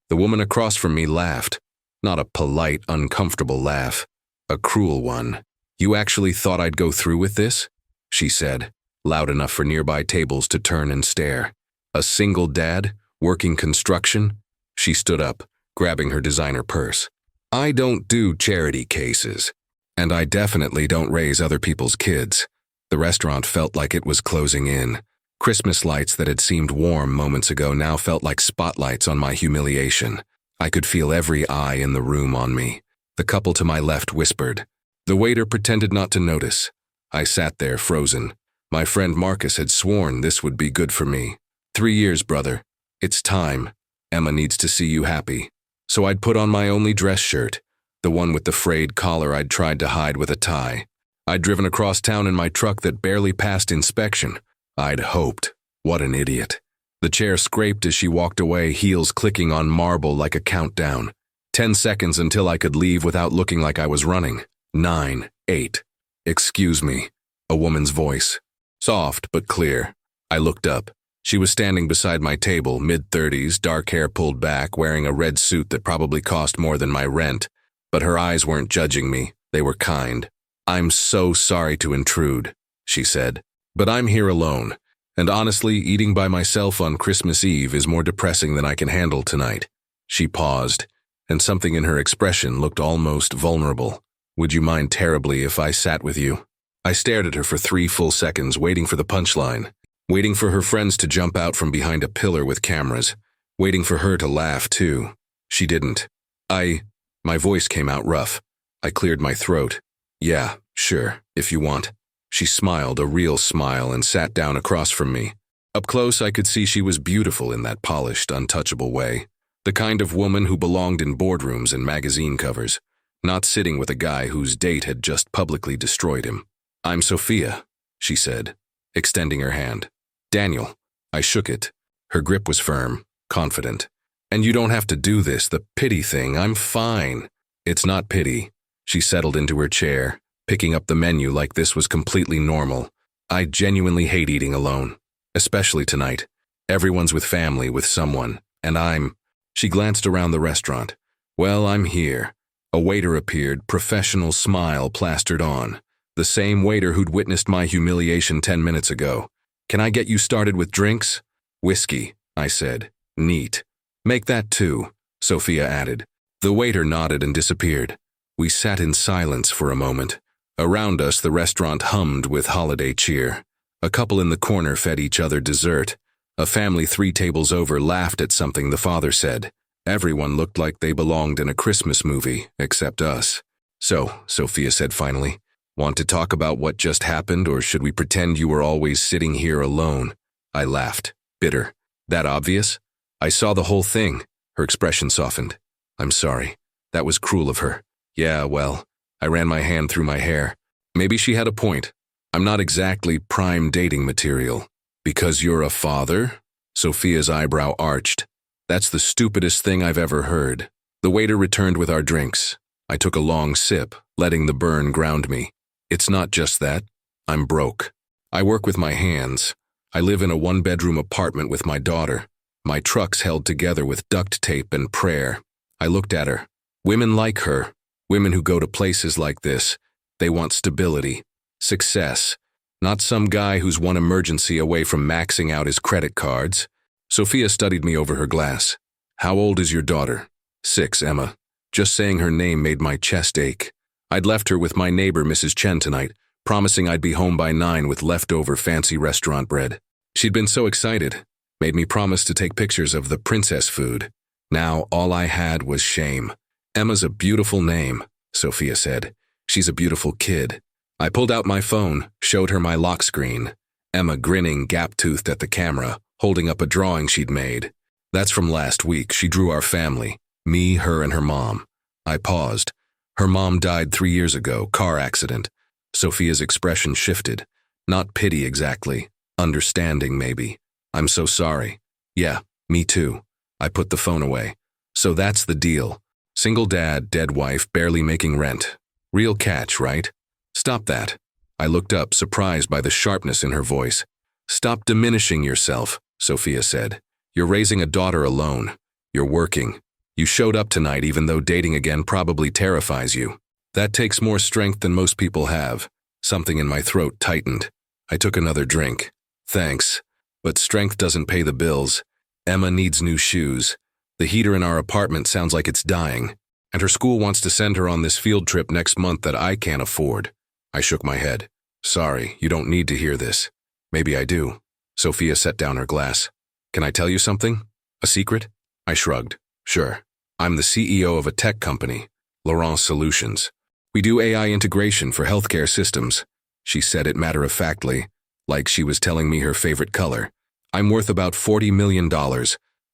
The woman across from me laughed. Not a polite, uncomfortable laugh. A cruel one. "You actually thought I'd go through with this?" she said, loud enough for nearby tables to turn and stare. "A single dad, working construction?" She stood up, grabbing her designer purse. "I don't do charity cases. And I definitely don't raise other people's kids." The restaurant felt like it was closing in. Christmas lights that had seemed warm moments ago now felt like spotlights on my humiliation. I could feel every eye in the room on me. The couple to my left whispered. The waiter pretended not to notice. I sat there frozen. My friend Marcus had sworn this would be good for me. 3 years, brother. It's time. Emma needs to see you happy. So I'd put on my only dress shirt, the one with the frayed collar I'd tried to hide with a tie. I'd driven across town in my truck that barely passed inspection. I'd hoped. What an idiot. The chair scraped as she walked away, heels clicking on marble like a countdown. 10 seconds until I could leave without looking like I was running. 9, 8. "Excuse me," a woman's voice. Soft but clear. I looked up. She was standing beside my table, mid-30s, dark hair pulled back, wearing a red suit that probably cost more than my rent. But her eyes weren't judging me. They were kind. "I'm so sorry to intrude," she said. "But I'm here alone. And honestly, eating by myself on Christmas Eve is more depressing than I can handle tonight." She paused, and something in her expression looked almost vulnerable. "Would you mind terribly if I sat with you?" I stared at her for 3 full seconds, waiting for the punchline, waiting for her friends to jump out from behind a pillar with cameras, waiting for her to laugh too. She didn't. My voice came out rough. I cleared my throat. "Yeah, sure, if you want." She smiled, a real smile, and sat down across from me. Up close, I could see she was beautiful in that polished, untouchable way. The kind of woman who belonged in boardrooms and magazine covers, not sitting with a guy whose date had just publicly destroyed him. "I'm Sophia," she said, extending her hand. "Daniel." I shook it. Her grip was firm, confident. "And you don't have to do this, the pity thing. I'm fine." "It's not pity." She settled into her chair, picking up the menu like this was completely normal. "I genuinely hate eating alone, especially tonight. Everyone's with family, with someone, and She glanced around the restaurant. "Well, I'm here." A waiter appeared, professional smile plastered on. The same waiter who'd witnessed my humiliation 10 minutes ago. "Can I get you started with drinks?" "Whiskey," I said. "Neat." "Make that 2, Sophia added. The waiter nodded and disappeared. We sat in silence for a moment. Around us, the restaurant hummed with holiday cheer. A couple in the corner fed each other dessert. A family 3 tables over laughed at something the father said. Everyone looked like they belonged in a Christmas movie, except us. "So," Sophia said finally, "want to talk about what just happened, or should we pretend you were always sitting here alone?" I laughed, bitter. "That obvious?" "I saw the whole thing." Her expression softened. "I'm sorry. That was cruel of her." "Yeah, well," I ran my hand through my hair. "Maybe she had a point. I'm not exactly prime dating material." "Because you're a father?" Sophia's eyebrow arched. "That's the stupidest thing I've ever heard." The waiter returned with our drinks. I took a long sip, letting the burn ground me. "It's not just that. I'm broke. I work with my hands. I live in a 1-bedroom apartment with my daughter. My truck's held together with duct tape and prayer." I looked at her. Women like her, women who go to places like this, they want stability, success, not some guy who's one emergency away from maxing out his credit cards. Sophia studied me over her glass. "How old is your daughter?" 6, Emma. Just saying her name made my chest ache. I'd left her with my neighbor, Mrs. Chen, tonight, promising I'd be home by 9 with leftover fancy restaurant bread. She'd been so excited, made me promise to take pictures of the princess food. Now all I had was shame. "Emma's a beautiful name," Sophia said. "She's a beautiful kid." I pulled out my phone, showed her my lock screen. Emma grinning, gap-toothed at the camera, holding up a drawing she'd made. "That's from last week. She drew our family. Me, her, and her mom." I paused. "Her mom died 3 years ago, car accident." Sophia's expression shifted. Not pity exactly. Understanding, maybe. "I'm so sorry." "Yeah, me too." I put the phone away. "So that's the deal. Single dad, dead wife, barely making rent. Real catch, right?" "Stop that." I looked up, surprised by the sharpness in her voice. "Stop diminishing yourself," Sophia said. "You're raising a daughter alone. You're working. You showed up tonight even though dating again probably terrifies you. That takes more strength than most people have. Something in my throat tightened. I took another drink. Thanks. But strength doesn't pay the bills. Emma needs new shoes. The heater in our apartment sounds like it's dying. And her school wants to send her on this field trip next month that I can't afford. I shook my head. Sorry, you don't need to hear this. Maybe I do. Sophia set down her glass. Can I tell you something? A secret? I shrugged. Sure. I'm the CEO of a tech company, Laurent Solutions. We do AI integration for healthcare systems. She said it matter-of-factly, like she was telling me her favorite color. I'm worth about $40 million.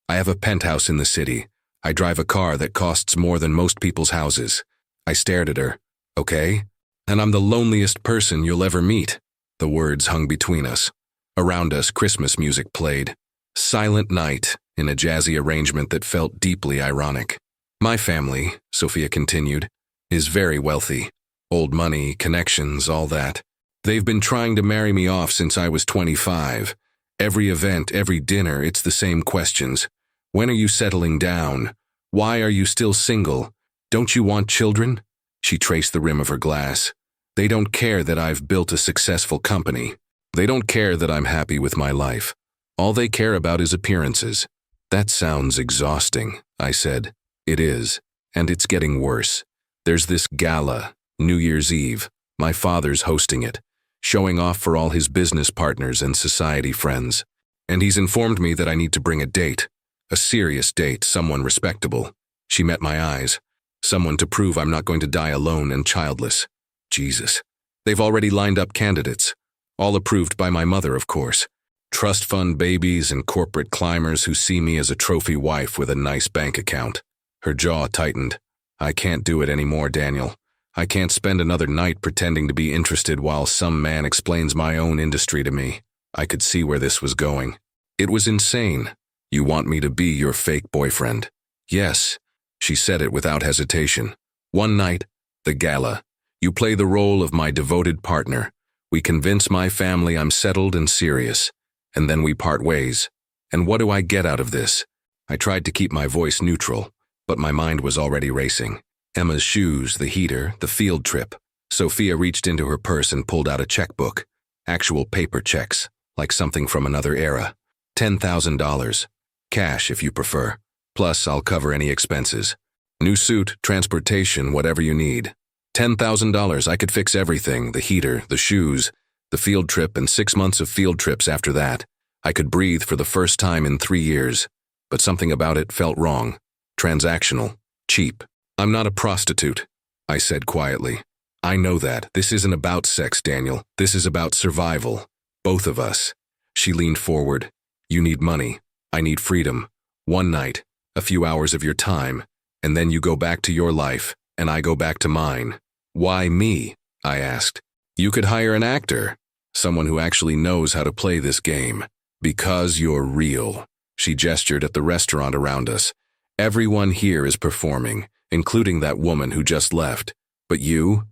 I have a penthouse in the city. I drive a car that costs more than most people's houses. I stared at her. Okay? And I'm the loneliest person you'll ever meet. The words hung between us. Around us, Christmas music played. Silent Night, in a jazzy arrangement that felt deeply ironic. My family, Sophia continued, is very wealthy. Old money, connections, all that. They've been trying to marry me off since I was 25. Every event, every dinner, it's the same questions. When are you settling down? Why are you still single? Don't you want children? She traced the rim of her glass. They don't care that I've built a successful company. They don't care that I'm happy with my life. All they care about is appearances. That sounds exhausting, I said. It is, and it's getting worse. There's this gala, New Year's Eve. My father's hosting it, showing off for all his business partners and society friends. And he's informed me that I need to bring a date. A serious date, someone respectable. She met my eyes. Someone to prove I'm not going to die alone and childless. Jesus. They've already lined up candidates. All approved by my mother, of course. Trust fund babies and corporate climbers who see me as a trophy wife with a nice bank account. Her jaw tightened. I can't do it anymore, Daniel. I can't spend another night pretending to be interested while some man explains my own industry to me. I could see where this was going. It was insane. You want me to be your fake boyfriend? Yes. She said it without hesitation. One night, the gala. You play the role of my devoted partner. We convince my family I'm settled and serious. And then we part ways. And what do I get out of this? I tried to keep my voice neutral, but my mind was already racing. Emma's shoes, the heater, the field trip. Sophia reached into her purse and pulled out a checkbook. Actual paper checks, like something from another era. $10,000. Cash, if you prefer. Plus, I'll cover any expenses. New suit, transportation, whatever you need. $10,000, I could fix everything, the heater, the shoes, the field trip, and 6 months of field trips after that. I could breathe for the first time in 3 years. But something about it felt wrong. Transactional. Cheap. I'm not a prostitute, I said quietly. I know that. This isn't about sex, Daniel. This is about survival. Both of us. She leaned forward. You need money. I need freedom. One night, a few hours of your time, and then you go back to your life, and I go back to mine. Why me? I asked. You could hire an actor, someone who actually knows how to play this game. Because you're real. She gestured at the restaurant around us. Everyone here is performing, including that woman who just left. But you're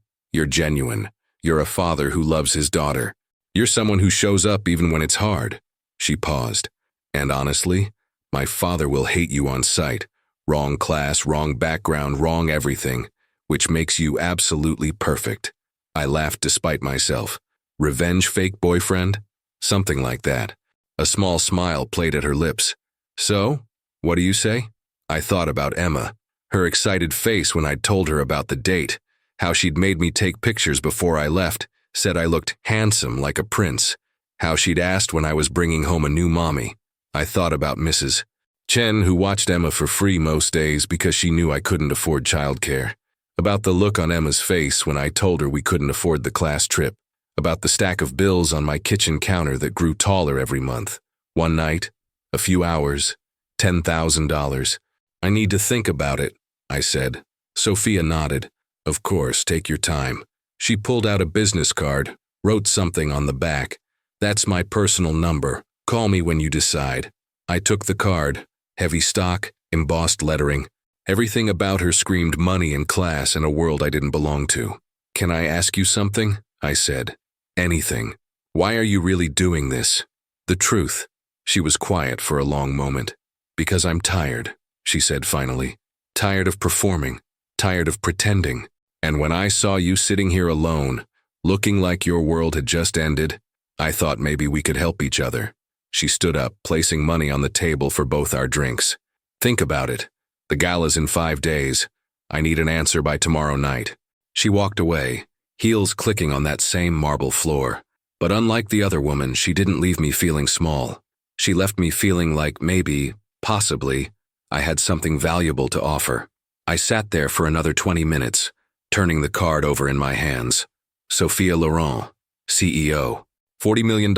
genuine. You're a father who loves his daughter. You're someone who shows up even when it's hard. She paused. And honestly, my father will hate you on sight. Wrong class, wrong background, wrong everything, which makes you absolutely perfect. I laughed despite myself. Revenge fake boyfriend? Something like that. A small smile played at her lips. So, what do you say? I thought about Emma. Her excited face when I'd told her about the date. How she'd made me take pictures before I left. Said I looked handsome like a prince. How she'd asked when I was bringing home a new mommy. I thought about Mrs. Chen, who watched Emma for free most days because she knew I couldn't afford childcare. About the look on Emma's face when I told her we couldn't afford the class trip. About the stack of bills on my kitchen counter that grew taller every month. One night, a few hours, $10,000. I need to think about it, I said. Sophia nodded. Of course, take your time. She pulled out a business card, wrote something on the back. That's my personal number. Call me when you decide. I took the card. Heavy stock, embossed lettering. Everything about her screamed money and class in a world I didn't belong to. Can I ask you something? I said. Anything. Why are you really doing this? The truth. She was quiet for a long moment. Because I'm tired, she said finally. tired of performing, tired of pretending. And when I saw you sitting here alone, looking like your world had just ended, I thought maybe we could help each other. She stood up, placing money on the table for both our drinks. Think about it. The gala's in 5 days. I need an answer by tomorrow night. She walked away, heels clicking on that same marble floor. But unlike the other woman, she didn't leave me feeling small. She left me feeling like maybe, possibly, I had something valuable to offer. I sat there for another 20 minutes, turning the card over in my hands. Sophia Laurent, CEO, $40 million,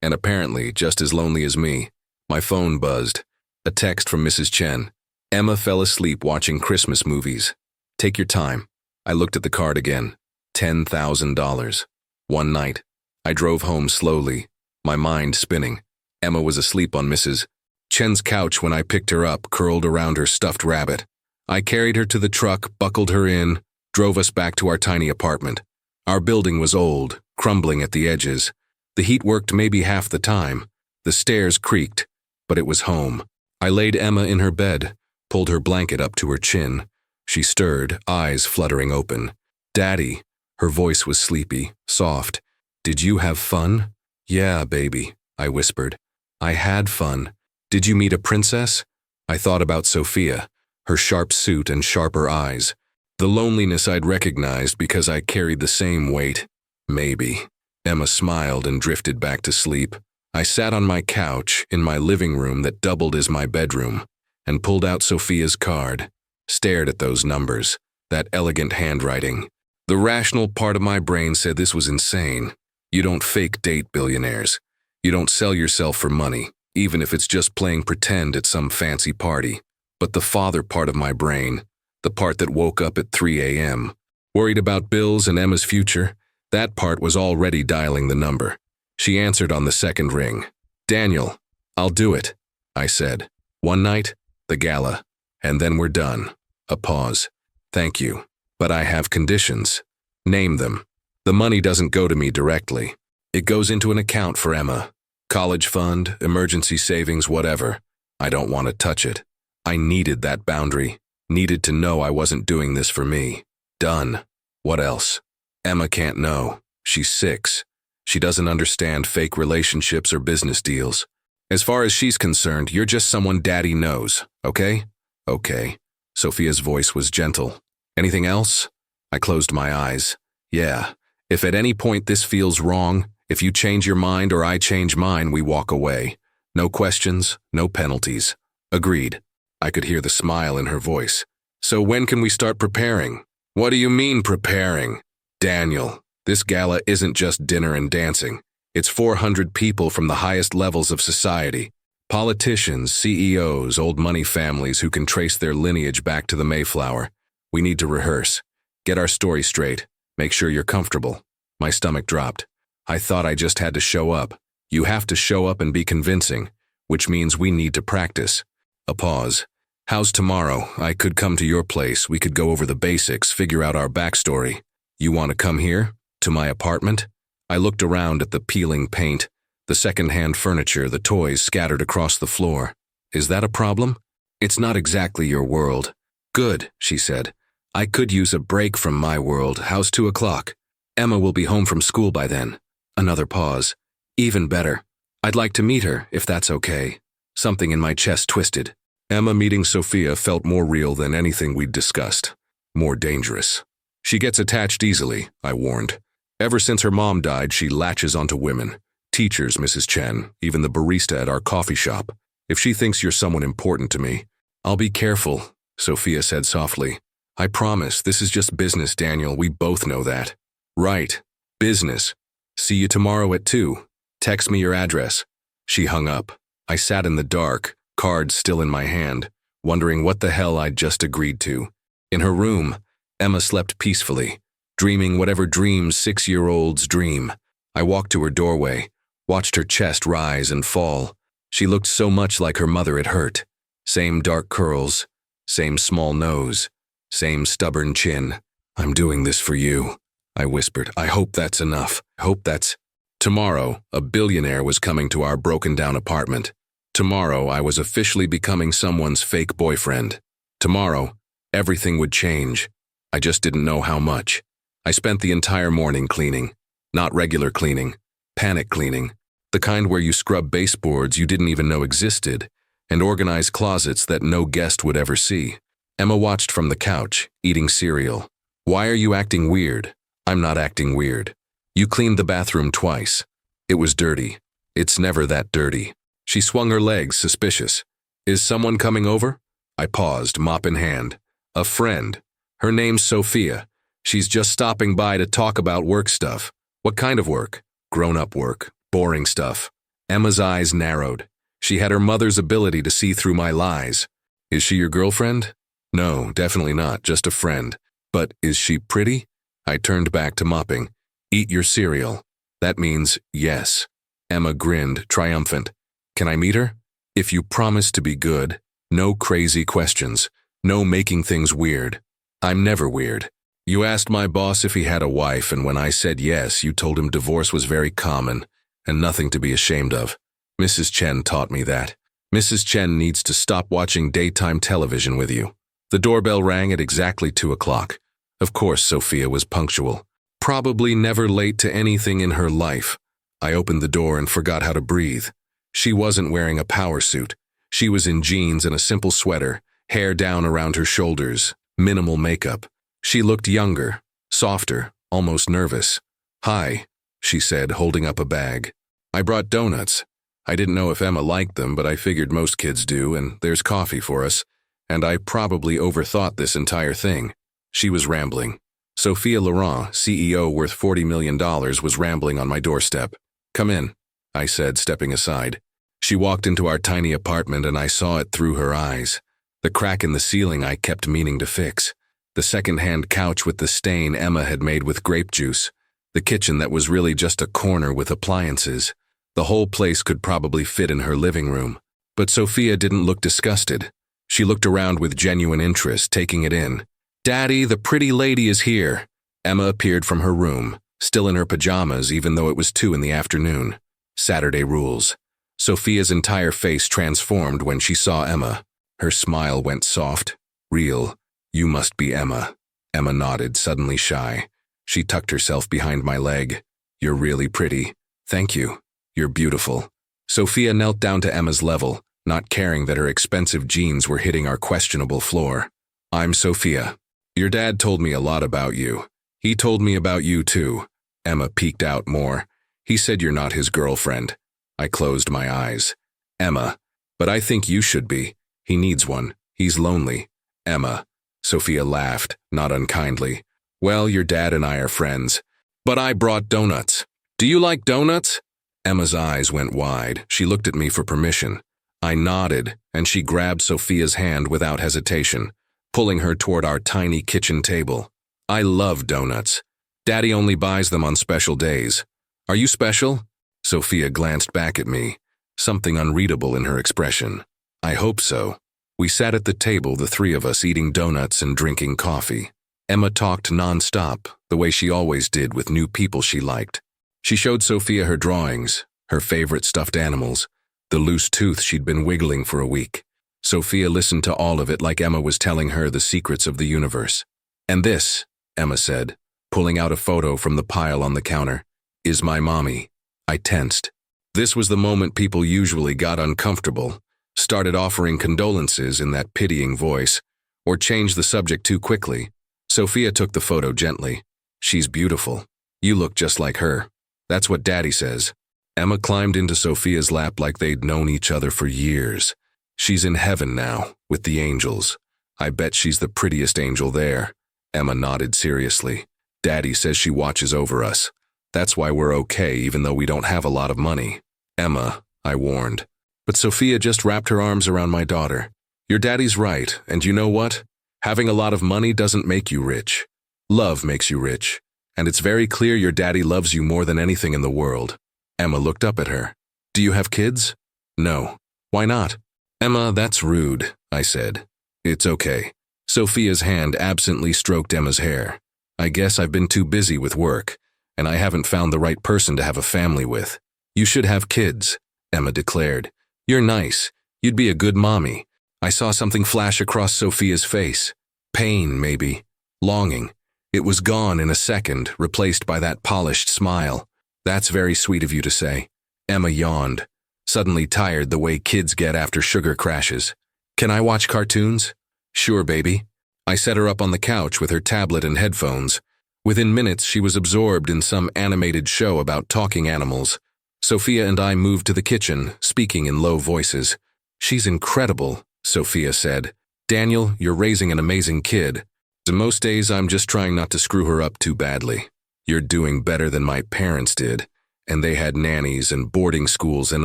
and apparently just as lonely as me. My phone buzzed. A text from Mrs. Chen. Emma fell asleep watching Christmas movies. Take your time. I looked at the card again. $10,000. One night, I drove home slowly, my mind spinning. Emma was asleep on Mrs. Chen's couch when I picked her up, curled around her stuffed rabbit. I carried her to the truck, buckled her in, drove us back to our tiny apartment. Our building was old, crumbling at the edges. The heat worked maybe half the time. The stairs creaked, but it was home. I laid Emma in her bed, pulled her blanket up to her chin. She stirred, eyes fluttering open. "Daddy," her voice was sleepy, soft. "Did you have fun?" "Yeah, baby," I whispered. "I had fun. Did you meet a princess?" I thought about Sophia, her sharp suit and sharper eyes. The loneliness I'd recognized because I carried the same weight. Maybe. Emma smiled and drifted back to sleep. I sat on my couch in my living room that doubled as my bedroom and pulled out Sophia's card, stared at those numbers, that elegant handwriting. The rational part of my brain said this was insane. You don't fake date billionaires. You don't sell yourself for money, even if it's just playing pretend at some fancy party. But the father part of my brain, the part that woke up at 3 a.m., worried about bills and Emma's future, that part was already dialing the number. She answered on the second ring. "Daniel, I'll do it," I said. "One night, the gala, and then we're done." A pause. "Thank you, but I have conditions." "Name them." "The money doesn't go to me directly. It goes into an account for Emma. College fund, emergency savings, whatever. I don't want to touch it. I needed that boundary, needed to know I wasn't doing this for me. Done. What else? Emma can't know. She's 6. She doesn't understand fake relationships or business deals. As far as she's concerned, you're just someone Daddy knows, okay?" "Okay." Sophia's voice was gentle. "Anything else?" I closed my eyes. "Yeah. If at any point this feels wrong, if you change your mind or I change mine, we walk away. No questions, no penalties." "Agreed." I could hear the smile in her voice. "So when can we start preparing?" "What do you mean preparing?" "Daniel, this gala isn't just dinner and dancing. It's 400 people from the highest levels of society. Politicians, CEOs, old money families who can trace their lineage back to the Mayflower. We need to rehearse. Get our story straight. Make sure you're comfortable." My stomach dropped. I thought I just had to show up. You have to show up and be convincing, which means we need to practice. A pause. "How's tomorrow? I could come to your place. We could go over the basics, figure out our backstory. You want to come here? To my apartment?" I looked around at the peeling paint, the second-hand furniture, the toys scattered across the floor. "Is that a problem?" "It's not exactly your world." "Good," she said. "I could use a break from my world. How's 2 o'clock? Emma will be home from school by then." Another pause. "Even better. I'd like to meet her, if that's okay." Something in my chest twisted. Emma meeting Sophia felt more real than anything we'd discussed. More dangerous. "She gets attached easily," I warned. "Ever since her mom died, she latches onto women. Teachers, Mrs. Chen, even the barista at our coffee shop. If she thinks you're someone important to me." "I'll be careful," Sophia said softly. "I promise, this is just business, Daniel. We both know that." "Right. Business. See you tomorrow at 2. Text me your address." She hung up. I sat in the dark, cards still in my hand, wondering what the hell I'd just agreed to. In her room, Emma slept peacefully, dreaming whatever dreams 6-year-olds dream. I walked to her doorway, watched her chest rise and fall. She looked so much like her mother it hurt. Same dark curls, same small nose, same stubborn chin. "I'm doing this for you," I whispered. "I hope that's enough. I hope that's—" Tomorrow, a billionaire was coming to our broken-down apartment. Tomorrow, I was officially becoming someone's fake boyfriend. Tomorrow, everything would change. I just didn't know how much. I spent the entire morning cleaning. Not regular cleaning, panic cleaning. The kind where you scrub baseboards you didn't even know existed and organize closets that no guest would ever see. Emma watched from the couch, eating cereal. Why are you acting weird? I'm not acting weird. You cleaned the bathroom twice. It was dirty. It's never that dirty. She swung her legs, suspicious. Is someone coming over? I paused, mop in hand. A friend. Her name's Sophia. She's just stopping by to talk about work stuff. What kind of work? Grown-up work. Boring stuff. Emma's eyes narrowed. She had her mother's ability to see through my lies. Is she your girlfriend? No, definitely not, just a friend. But is she pretty? I turned back to mopping. Eat your cereal. That means yes. Emma grinned, triumphant. Can I meet her? If you promise to be good, no crazy questions, no making things weird. I'm never weird. You asked my boss if he had a wife, and when I said yes, you told him divorce was very common and nothing to be ashamed of. Mrs. Chen taught me that. Mrs. Chen needs to stop watching daytime television with you. The doorbell rang at exactly 2 o'clock. Of course, Sophia was punctual. Probably never late to anything in her life. I opened the door and forgot how to breathe. She wasn't wearing a power suit. She was in jeans and a simple sweater, hair down around her shoulders, minimal makeup. She looked younger, softer, almost nervous. Hi, she said, holding up a bag. I brought donuts. I didn't know if Emma liked them, but I figured most kids do, and there's coffee for us. And I probably overthought this entire thing. She was rambling. Sophia Laurent, CEO worth $40 million, was rambling on my doorstep. Come in, I said, stepping aside. She walked into our tiny apartment and I saw it through her eyes. The crack in the ceiling I kept meaning to fix. The second-hand couch with the stain Emma had made with grape juice. The kitchen that was really just a corner with appliances. The whole place could probably fit in her living room. But Sophia didn't look disgusted. She looked around with genuine interest, taking it in. Daddy, the pretty lady is here. Emma appeared from her room, still in her pajamas even though it was 2 in the afternoon. Saturday rules. Sophia's entire face transformed when she saw Emma. Her smile went soft, real. You must be Emma. Emma nodded, suddenly shy. She tucked herself behind my leg. You're really pretty. Thank you. You're beautiful. Sophia knelt down to Emma's level, not caring that her expensive jeans were hitting our questionable floor. I'm Sophia. Your dad told me a lot about you. He told me about you too. Emma peeked out more. He said you're not his girlfriend. I closed my eyes. Emma. But I think you should be. He needs one. He's lonely. Emma. Sophia laughed, not unkindly. Well, your dad and I are friends. But I brought donuts. Do you like donuts? Emma's eyes went wide. She looked at me for permission. I nodded, and she grabbed Sophia's hand without hesitation, pulling her toward our tiny kitchen table. I love donuts. Daddy only buys them on special days. Are you special? Sophia glanced back at me, something unreadable in her expression. I hope so. We sat at the table, the 3 of us, eating donuts and drinking coffee. Emma talked nonstop, the way she always did with new people she liked. She showed Sophia her drawings, her favorite stuffed animals, the loose tooth she'd been wiggling for a week. Sophia listened to all of it like Emma was telling her the secrets of the universe. And this, Emma said, pulling out a photo from the pile on the counter, is my mommy. I tensed. This was the moment people usually got uncomfortable, started offering condolences in that pitying voice, or changed the subject too quickly. Sophia took the photo gently. She's beautiful. You look just like her. That's what Daddy says. Emma climbed into Sophia's lap like they'd known each other for years. She's in heaven now, with the angels. I bet she's the prettiest angel there. Emma nodded seriously. Daddy says she watches over us. That's why we're okay even though we don't have a lot of money. Emma, I warned. But Sophia just wrapped her arms around my daughter. Your daddy's right, and you know what? Having a lot of money doesn't make you rich. Love makes you rich. And it's very clear your daddy loves you more than anything in the world. Emma looked up at her. Do you have kids? No. Why not? Emma, that's rude, I said. It's okay. Sophia's hand absently stroked Emma's hair. I guess I've been too busy with work, and I haven't found the right person to have a family with. You should have kids, Emma declared. You're nice. You'd be a good mommy. I saw something flash across Sophia's face. Pain, maybe. Longing. It was gone in a second, replaced by that polished smile. That's very sweet of you to say. Emma yawned, suddenly tired the way kids get after sugar crashes. Can I watch cartoons? Sure, baby. I set her up on the couch with her tablet and headphones. Within minutes, she was absorbed in some animated show about talking animals. Sophia and I moved to the kitchen, speaking in low voices. She's incredible, Sophia said. Daniel, you're raising an amazing kid. Most days, I'm just trying not to screw her up too badly. You're doing better than my parents did, and they had nannies and boarding schools and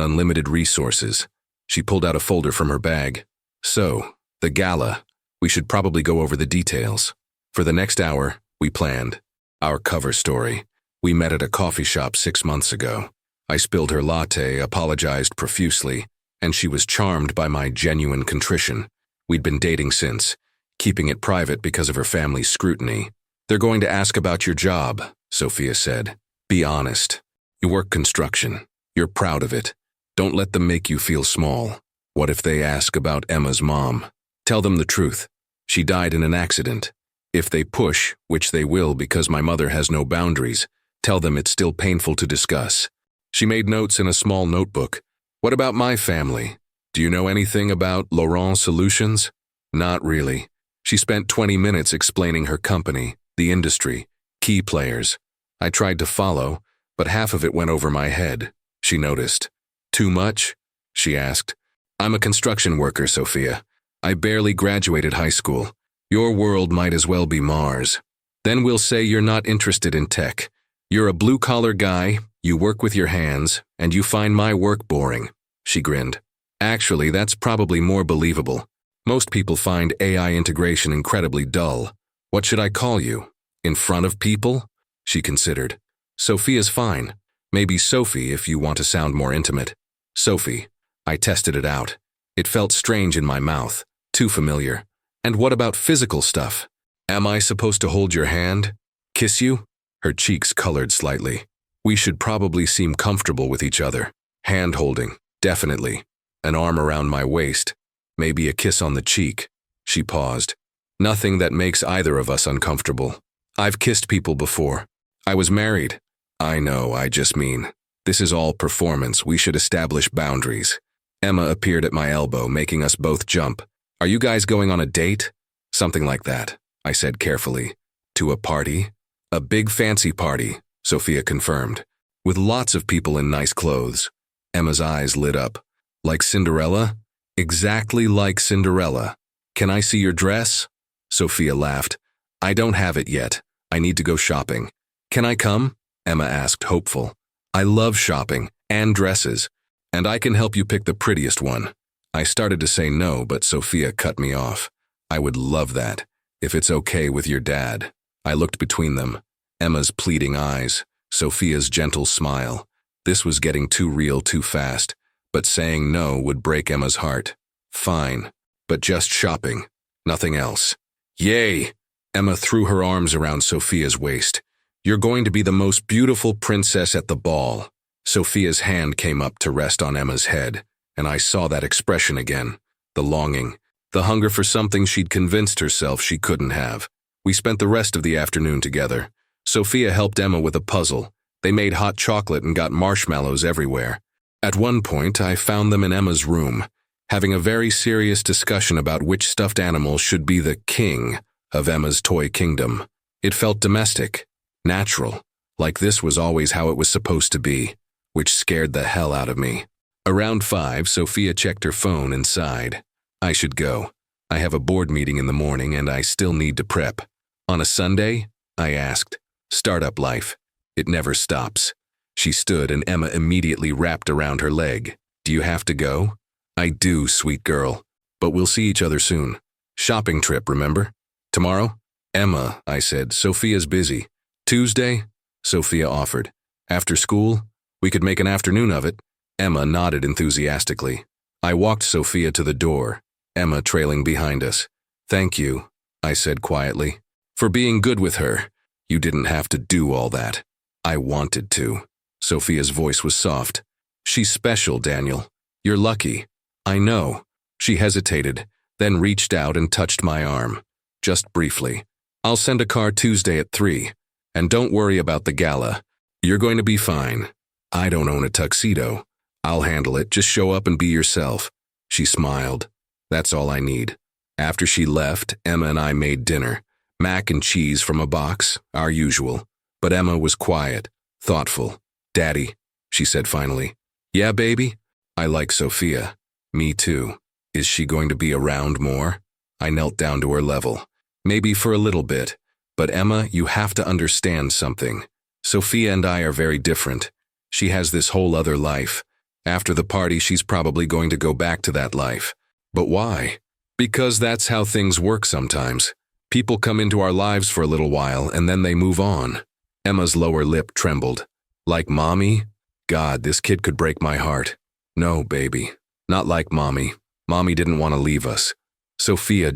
unlimited resources. She pulled out a folder from her bag. So, the gala. We should probably go over the details. For the next hour, we planned. Our cover story. We met at a coffee shop 6 months ago. I spilled her latte, apologized profusely, and she was charmed by my genuine contrition. We'd been dating since, keeping it private because of her family's scrutiny. They're going to ask about your job, Sophia said. Be honest. You work construction. You're proud of it. Don't let them make you feel small. What if they ask about Emma's mom? Tell them the truth. She died in an accident. If they push, which they will because my mother has no boundaries, tell them it's still painful to discuss. She made notes in a small notebook. What about my family? Do you know anything about Laurent Solutions? Not really. She spent 20 minutes explaining her company, the industry, key players. I tried to follow, but half of it went over my head. She noticed. Too much? She asked. I'm a construction worker, Sophia. I barely graduated high school. Your world might as well be Mars. Then we'll say you're not interested in tech. You're a blue-collar guy, you work with your hands, and you find my work boring. She grinned. Actually, that's probably more believable. Most people find AI integration incredibly dull. What should I call you? In front of people? She considered. Sophia's fine. Maybe Sophie if you want to sound more intimate. Sophie. I tested it out. It felt strange in my mouth. Too familiar. And what about physical stuff? Am I supposed to hold your hand? Kiss you? Her cheeks colored slightly. We should probably seem comfortable with each other. Hand-holding, definitely. An arm around my waist. Maybe a kiss on the cheek. She paused. Nothing that makes either of us uncomfortable. I've kissed people before. I was married. I know, I just mean. This is all performance. We should establish boundaries. Emma appeared at my elbow, making us both jump. Are you guys going on a date? Something like that, I said carefully. To a party? A big fancy party, Sophia confirmed. With lots of people in nice clothes. Emma's eyes lit up. Like Cinderella? Exactly like Cinderella. Can I see your dress? Sophia laughed. I don't have it yet. I need to go shopping. Can I come? Emma asked, hopeful. I love shopping and dresses, and I can help you pick the prettiest one. I started to say no, but Sophia cut me off. I would love that, if it's okay with your dad. I looked between them. Emma's pleading eyes, Sophia's gentle smile. This was getting too real too fast, but saying no would break Emma's heart. Fine, but just shopping, nothing else. Yay! Emma threw her arms around Sophia's waist. You're going to be the most beautiful princess at the ball. Sophia's hand came up to rest on Emma's head, and I saw that expression again. The longing, the hunger for something she'd convinced herself she couldn't have. We spent the rest of the afternoon together. Sophia helped Emma with a puzzle. They made hot chocolate and got marshmallows everywhere. At one point, I found them in Emma's room, having a very serious discussion about which stuffed animal should be the king of Emma's toy kingdom. It felt domestic, natural, like this was always how it was supposed to be, which scared the hell out of me. Around 5, Sophia checked her phone and sighed. I should go. I have a board meeting in the morning and I still need to prep. On a Sunday? I asked. Startup life. It never stops. She stood and Emma immediately wrapped around her leg. Do you have to go? I do, sweet girl. But we'll see each other soon. Shopping trip, remember? Tomorrow? Emma, I said. Sophia's busy. Tuesday? Sophia offered. After school? We could make an afternoon of it. Emma nodded enthusiastically. I walked Sophia to the door, Emma trailing behind us. Thank you, I said quietly. For being good with her. You didn't have to do all that. I wanted to. Sophia's voice was soft. She's special, Daniel. You're lucky. I know. She hesitated, then reached out and touched my arm. Just briefly. I'll send a car Tuesday at 3. And don't worry about the gala. You're going to be fine. I don't own a tuxedo. I'll handle it. Just show up and be yourself. She smiled. That's all I need. After she left, Emma and I made dinner. Mac and cheese from a box, our usual. But Emma was quiet, thoughtful. Daddy, she said finally. Yeah, baby? I like Sophia. Me too. Is she going to be around more? I knelt down to her level. Maybe for a little bit. But Emma, you have to understand something. Sophia and I are very different. She has this whole other life. After the party, she's probably going to go back to that life. But why? Because that's how things work sometimes. People come into our lives for a little while and then they move on. Emma's lower lip trembled. Like Mommy? God, this kid could break my heart. No, baby. Not like Mommy. Mommy didn't want to leave us. Sophia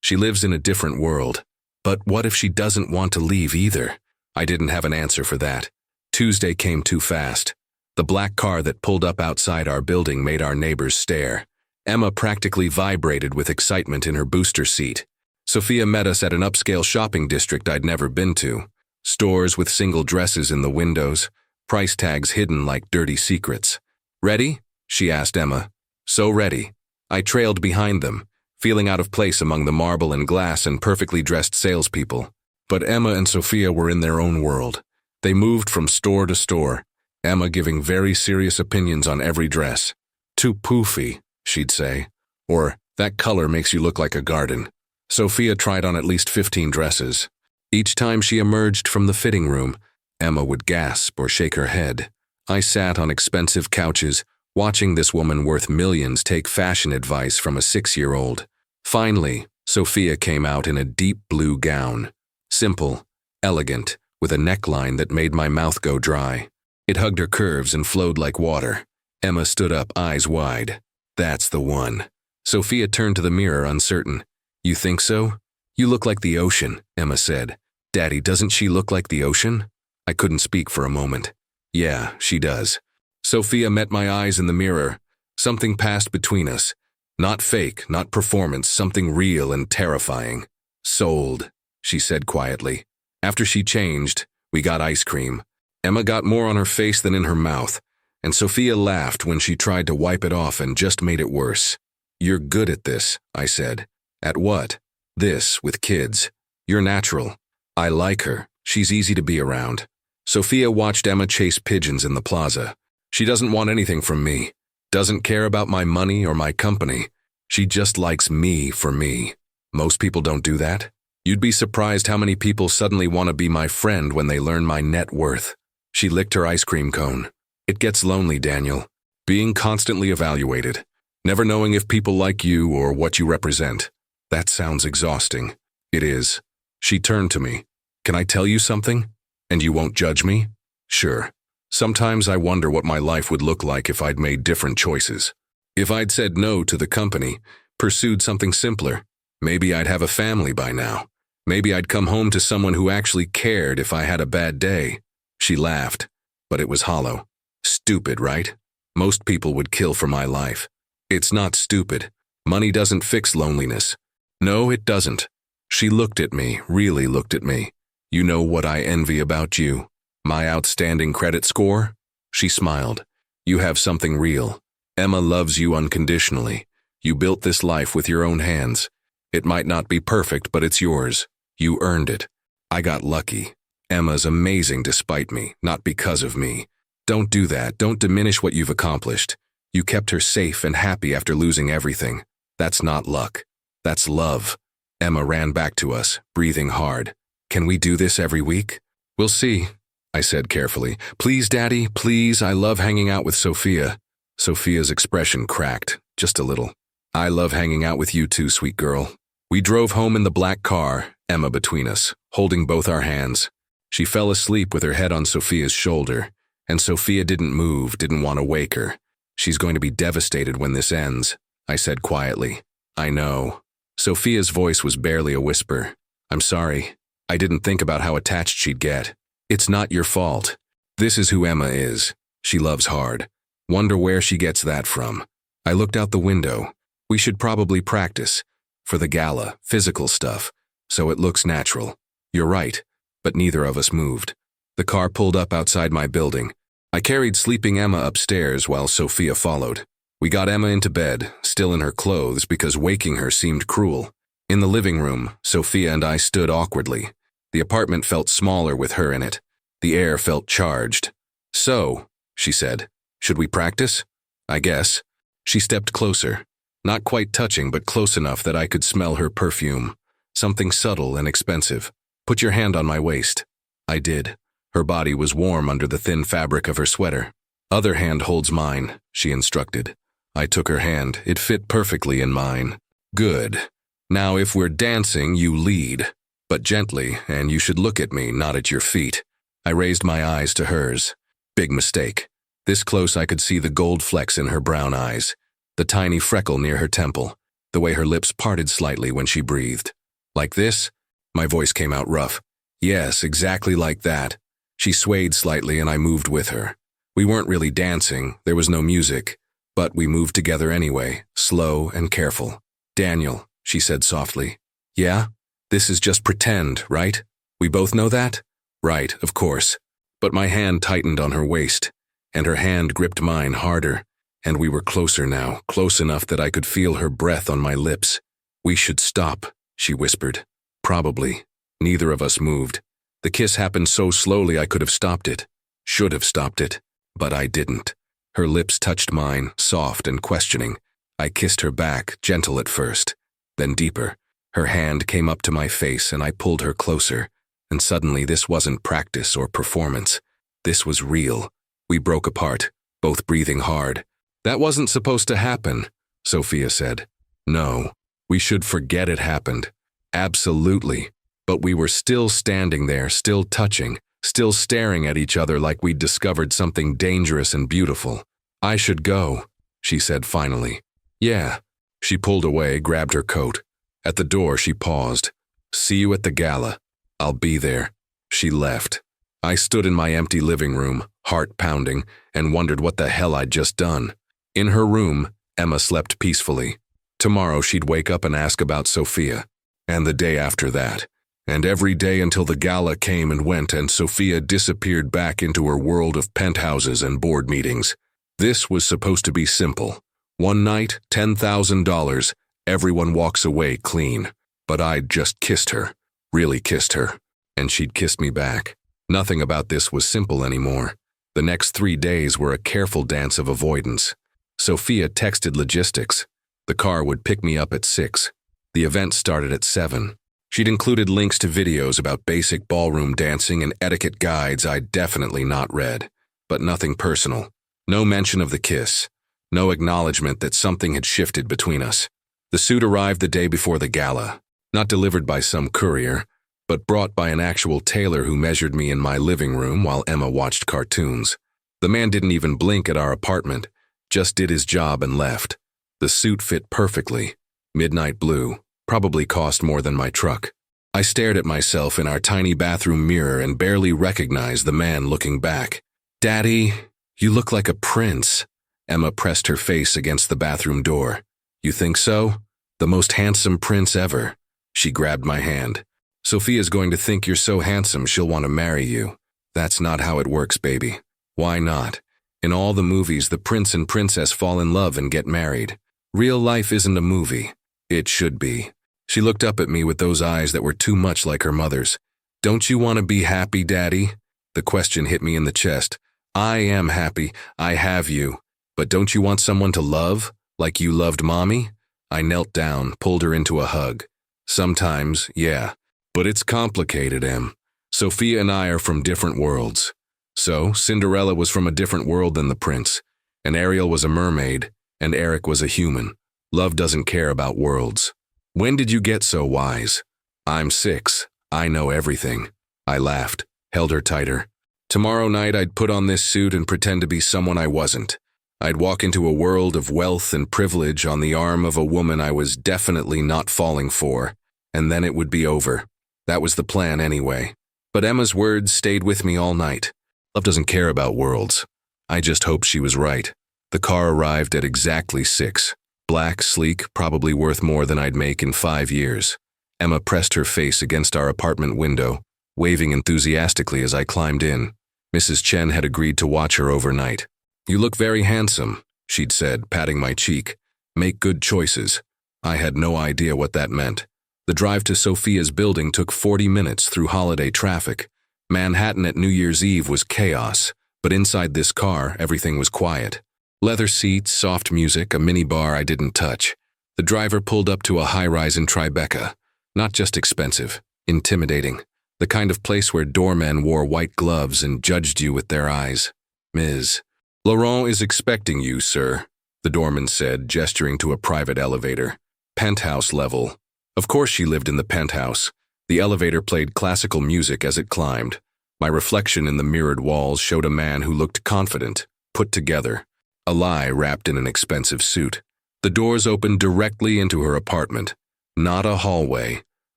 she lives in a different world. But what if she doesn't want to leave either? I didn't have an answer for that. Tuesday came too fast. The black car that pulled up outside our building made our neighbors stare. Emma practically vibrated with excitement in her booster seat. Sophia met us at an upscale shopping district I'd never been to. Stores with single dresses in the windows, price tags hidden like dirty secrets. Ready? She asked Emma. So ready. I trailed behind them, feeling out of place among the marble and glass and perfectly dressed salespeople. But Emma and Sophia were in their own world. They moved from store to store, Emma giving very serious opinions on every dress. Too poofy, she'd say. Or, that color makes you look like a garden. Sophia tried on at least 15 dresses. Each time she emerged from the fitting room, Emma would gasp or shake her head. I sat on expensive couches, watching this woman worth millions take fashion advice from a 6-year-old. Finally, Sophia came out in a deep blue gown. Simple, elegant, with a neckline that made my mouth go dry. It hugged her curves and flowed like water. Emma stood up, eyes wide. That's the one. Sophia turned to the mirror, uncertain. You think so? You look like the ocean, Emma said. Daddy, doesn't she look like the ocean? I couldn't speak for a moment. Yeah, she does. Sophia met my eyes in the mirror. Something passed between us. Not fake, not performance, something real and terrifying. Sold, she said quietly. After she changed, we got ice cream. Emma got more on her face than in her mouth, and Sophia laughed when she tried to wipe it off and just made it worse. You're good at this, I said. At what? This, with kids. You're natural. I like her. She's easy to be around. Sophia watched Emma chase pigeons in the plaza. She doesn't want anything from me. Doesn't care about my money or my company. She just likes me for me. Most people don't do that. You'd be surprised how many people suddenly want to be my friend when they learn my net worth. She licked her ice cream cone. It gets lonely, Daniel. Being constantly evaluated. Never knowing if people like you or what you represent. That sounds exhausting. It is. She turned to me. Can I tell you something? And you won't judge me? Sure. Sometimes I wonder what my life would look like if I'd made different choices. If I'd said no to the company, pursued something simpler, maybe I'd have a family by now. Maybe I'd come home to someone who actually cared if I had a bad day. She laughed, but it was hollow. Stupid, right? Most people would kill for my life. It's not stupid. Money doesn't fix loneliness. No, it doesn't. She looked at me, really looked at me. You know what I envy about you? My outstanding credit score? She smiled. You have something real. Emma loves you unconditionally. You built this life with your own hands. It might not be perfect, but it's yours. You earned it. I got lucky. Emma's amazing despite me, not because of me. Don't do that. Don't diminish what you've accomplished. You kept her safe and happy after losing everything. That's not luck. That's love. Emma ran back to us, breathing hard. Can we do this every week? We'll see, I said carefully. Please, Daddy, please, I love hanging out with Sophia. Sophia's expression cracked, just a little. I love hanging out with you too, sweet girl. We drove home in the black car, Emma between us, holding both our hands. She fell asleep with her head on Sophia's shoulder, and Sophia didn't move, didn't want to wake her. She's going to be devastated when this ends, I said quietly. I know. Sophia's voice was barely a whisper. I'm sorry. I didn't think about how attached she'd get. It's not your fault. This is who Emma is. She loves hard. Wonder where she gets that from. I looked out the window. We should probably practice. For the gala, physical stuff, so it looks natural. You're right, but neither of us moved. The car pulled up outside my building. I carried sleeping Emma upstairs while Sophia followed. We got Emma into bed, still in her clothes because waking her seemed cruel. In the living room, Sophia and I stood awkwardly. The apartment felt smaller with her in it. The air felt charged. "So," she said, "should we practice?" "I guess." She stepped closer. Not quite touching, but close enough that I could smell her perfume. Something subtle and expensive. "Put your hand on my waist." I did. Her body was warm under the thin fabric of her sweater. "Other hand holds mine," she instructed. I took her hand. It fit perfectly in mine. "Good. Now if we're dancing, you lead. But gently, and you should look at me, not at your feet." I raised my eyes to hers. Big mistake. This close I could see the gold flecks in her brown eyes, the tiny freckle near her temple, the way her lips parted slightly when she breathed. "Like this?" My voice came out rough. "Yes, exactly like that." She swayed slightly and I moved with her. We weren't really dancing, there was no music, but we moved together anyway, slow and careful. "Daniel," she said softly. "Yeah? This is just pretend, right? We both know that?" "Right, of course." But my hand tightened on her waist, and her hand gripped mine harder, and we were closer now, close enough that I could feel her breath on my lips. "We should stop," she whispered. "Probably." Neither of us moved. The kiss happened so slowly I could have stopped it. Should have stopped it. But I didn't. Her lips touched mine, soft and questioning. I kissed her back, gentle at first, then deeper. Her hand came up to my face and I pulled her closer. And suddenly this wasn't practice or performance. This was real. We broke apart, both breathing hard. "That wasn't supposed to happen," Sophia said. "No, we should forget it happened." Absolutely. But we were still standing there, still touching, still staring at each other like we'd discovered something dangerous and beautiful. "I should go," she said finally. "Yeah." She pulled away, grabbed her coat. At the door, she paused. "See you at the gala." "I'll be there." She left. I stood in my empty living room, heart pounding, and wondered what the hell I'd just done. In her room, Emma slept peacefully. Tomorrow she'd wake up and ask about Sophia. And the day after that. And every day until the gala came and went and Sophia disappeared back into her world of penthouses and board meetings. This was supposed to be simple. One night, $10,000, everyone walks away clean. But I'd just kissed her. Really kissed her. And she'd kissed me back. Nothing about this was simple anymore. The next 3 days were a careful dance of avoidance. Sophia texted logistics. The car would pick me up at 6. The event started at 7. She'd included links to videos about basic ballroom dancing and etiquette guides I'd definitely not read. But nothing personal. No mention of the kiss. No acknowledgement that something had shifted between us. The suit arrived the day before the gala. Not delivered by some courier, but brought by an actual tailor who measured me in my living room while Emma watched cartoons. The man didn't even blink at our apartment, just did his job and left. The suit fit perfectly. Midnight blue, probably cost more than my truck. I stared at myself in our tiny bathroom mirror and barely recognized the man looking back. "Daddy, you look like a prince." Emma pressed her face against the bathroom door. "You think so? The most handsome prince ever." She grabbed my hand. "Sophia's going to think you're so handsome she'll want to marry you." "That's not how it works, baby." "Why not? In all the movies, the prince and princess fall in love and get married. Real life isn't a movie. It should be." She looked up at me with those eyes that were too much like her mother's. "Don't you want to be happy, Daddy?" The question hit me in the chest. "I am happy. I have you. But don't you want someone to love, like you loved Mommy?" I knelt down, pulled her into a hug. "Sometimes, yeah. But it's complicated, Em. Sophia and I are from different worlds. So, Cinderella was from a different world than the prince, and Ariel was a mermaid, and Eric was a human. Love doesn't care about worlds." "When did you get so wise?" "I'm 6. I know everything." I laughed, held her tighter. Tomorrow night I'd put on this suit and pretend to be someone I wasn't. I'd walk into a world of wealth and privilege on the arm of a woman I was definitely not falling for, and then it would be over. That was the plan anyway. But Emma's words stayed with me all night. Love doesn't care about worlds. I just hoped she was right. The car arrived at exactly 6. Black, sleek, probably worth more than I'd make in 5 years. Emma pressed her face against our apartment window, waving enthusiastically as I climbed in. Mrs. Chen had agreed to watch her overnight. "You look very handsome," she'd said, patting my cheek. "Make good choices." I had no idea what that meant. The drive to Sophia's building took 40 minutes through holiday traffic. Manhattan at New Year's Eve was chaos, but inside this car, everything was quiet. Leather seats, soft music, a minibar I didn't touch. The driver pulled up to a high-rise in Tribeca. Not just expensive, intimidating. The kind of place where doormen wore white gloves and judged you with their eyes. "Ms. Laurent is expecting you, sir," the doorman said, gesturing to a private elevator. Penthouse level. Of course she lived in the penthouse. The elevator played classical music as it climbed. My reflection in the mirrored walls showed a man who looked confident, put together. A lie wrapped in an expensive suit. The doors opened directly into her apartment. Not a hallway,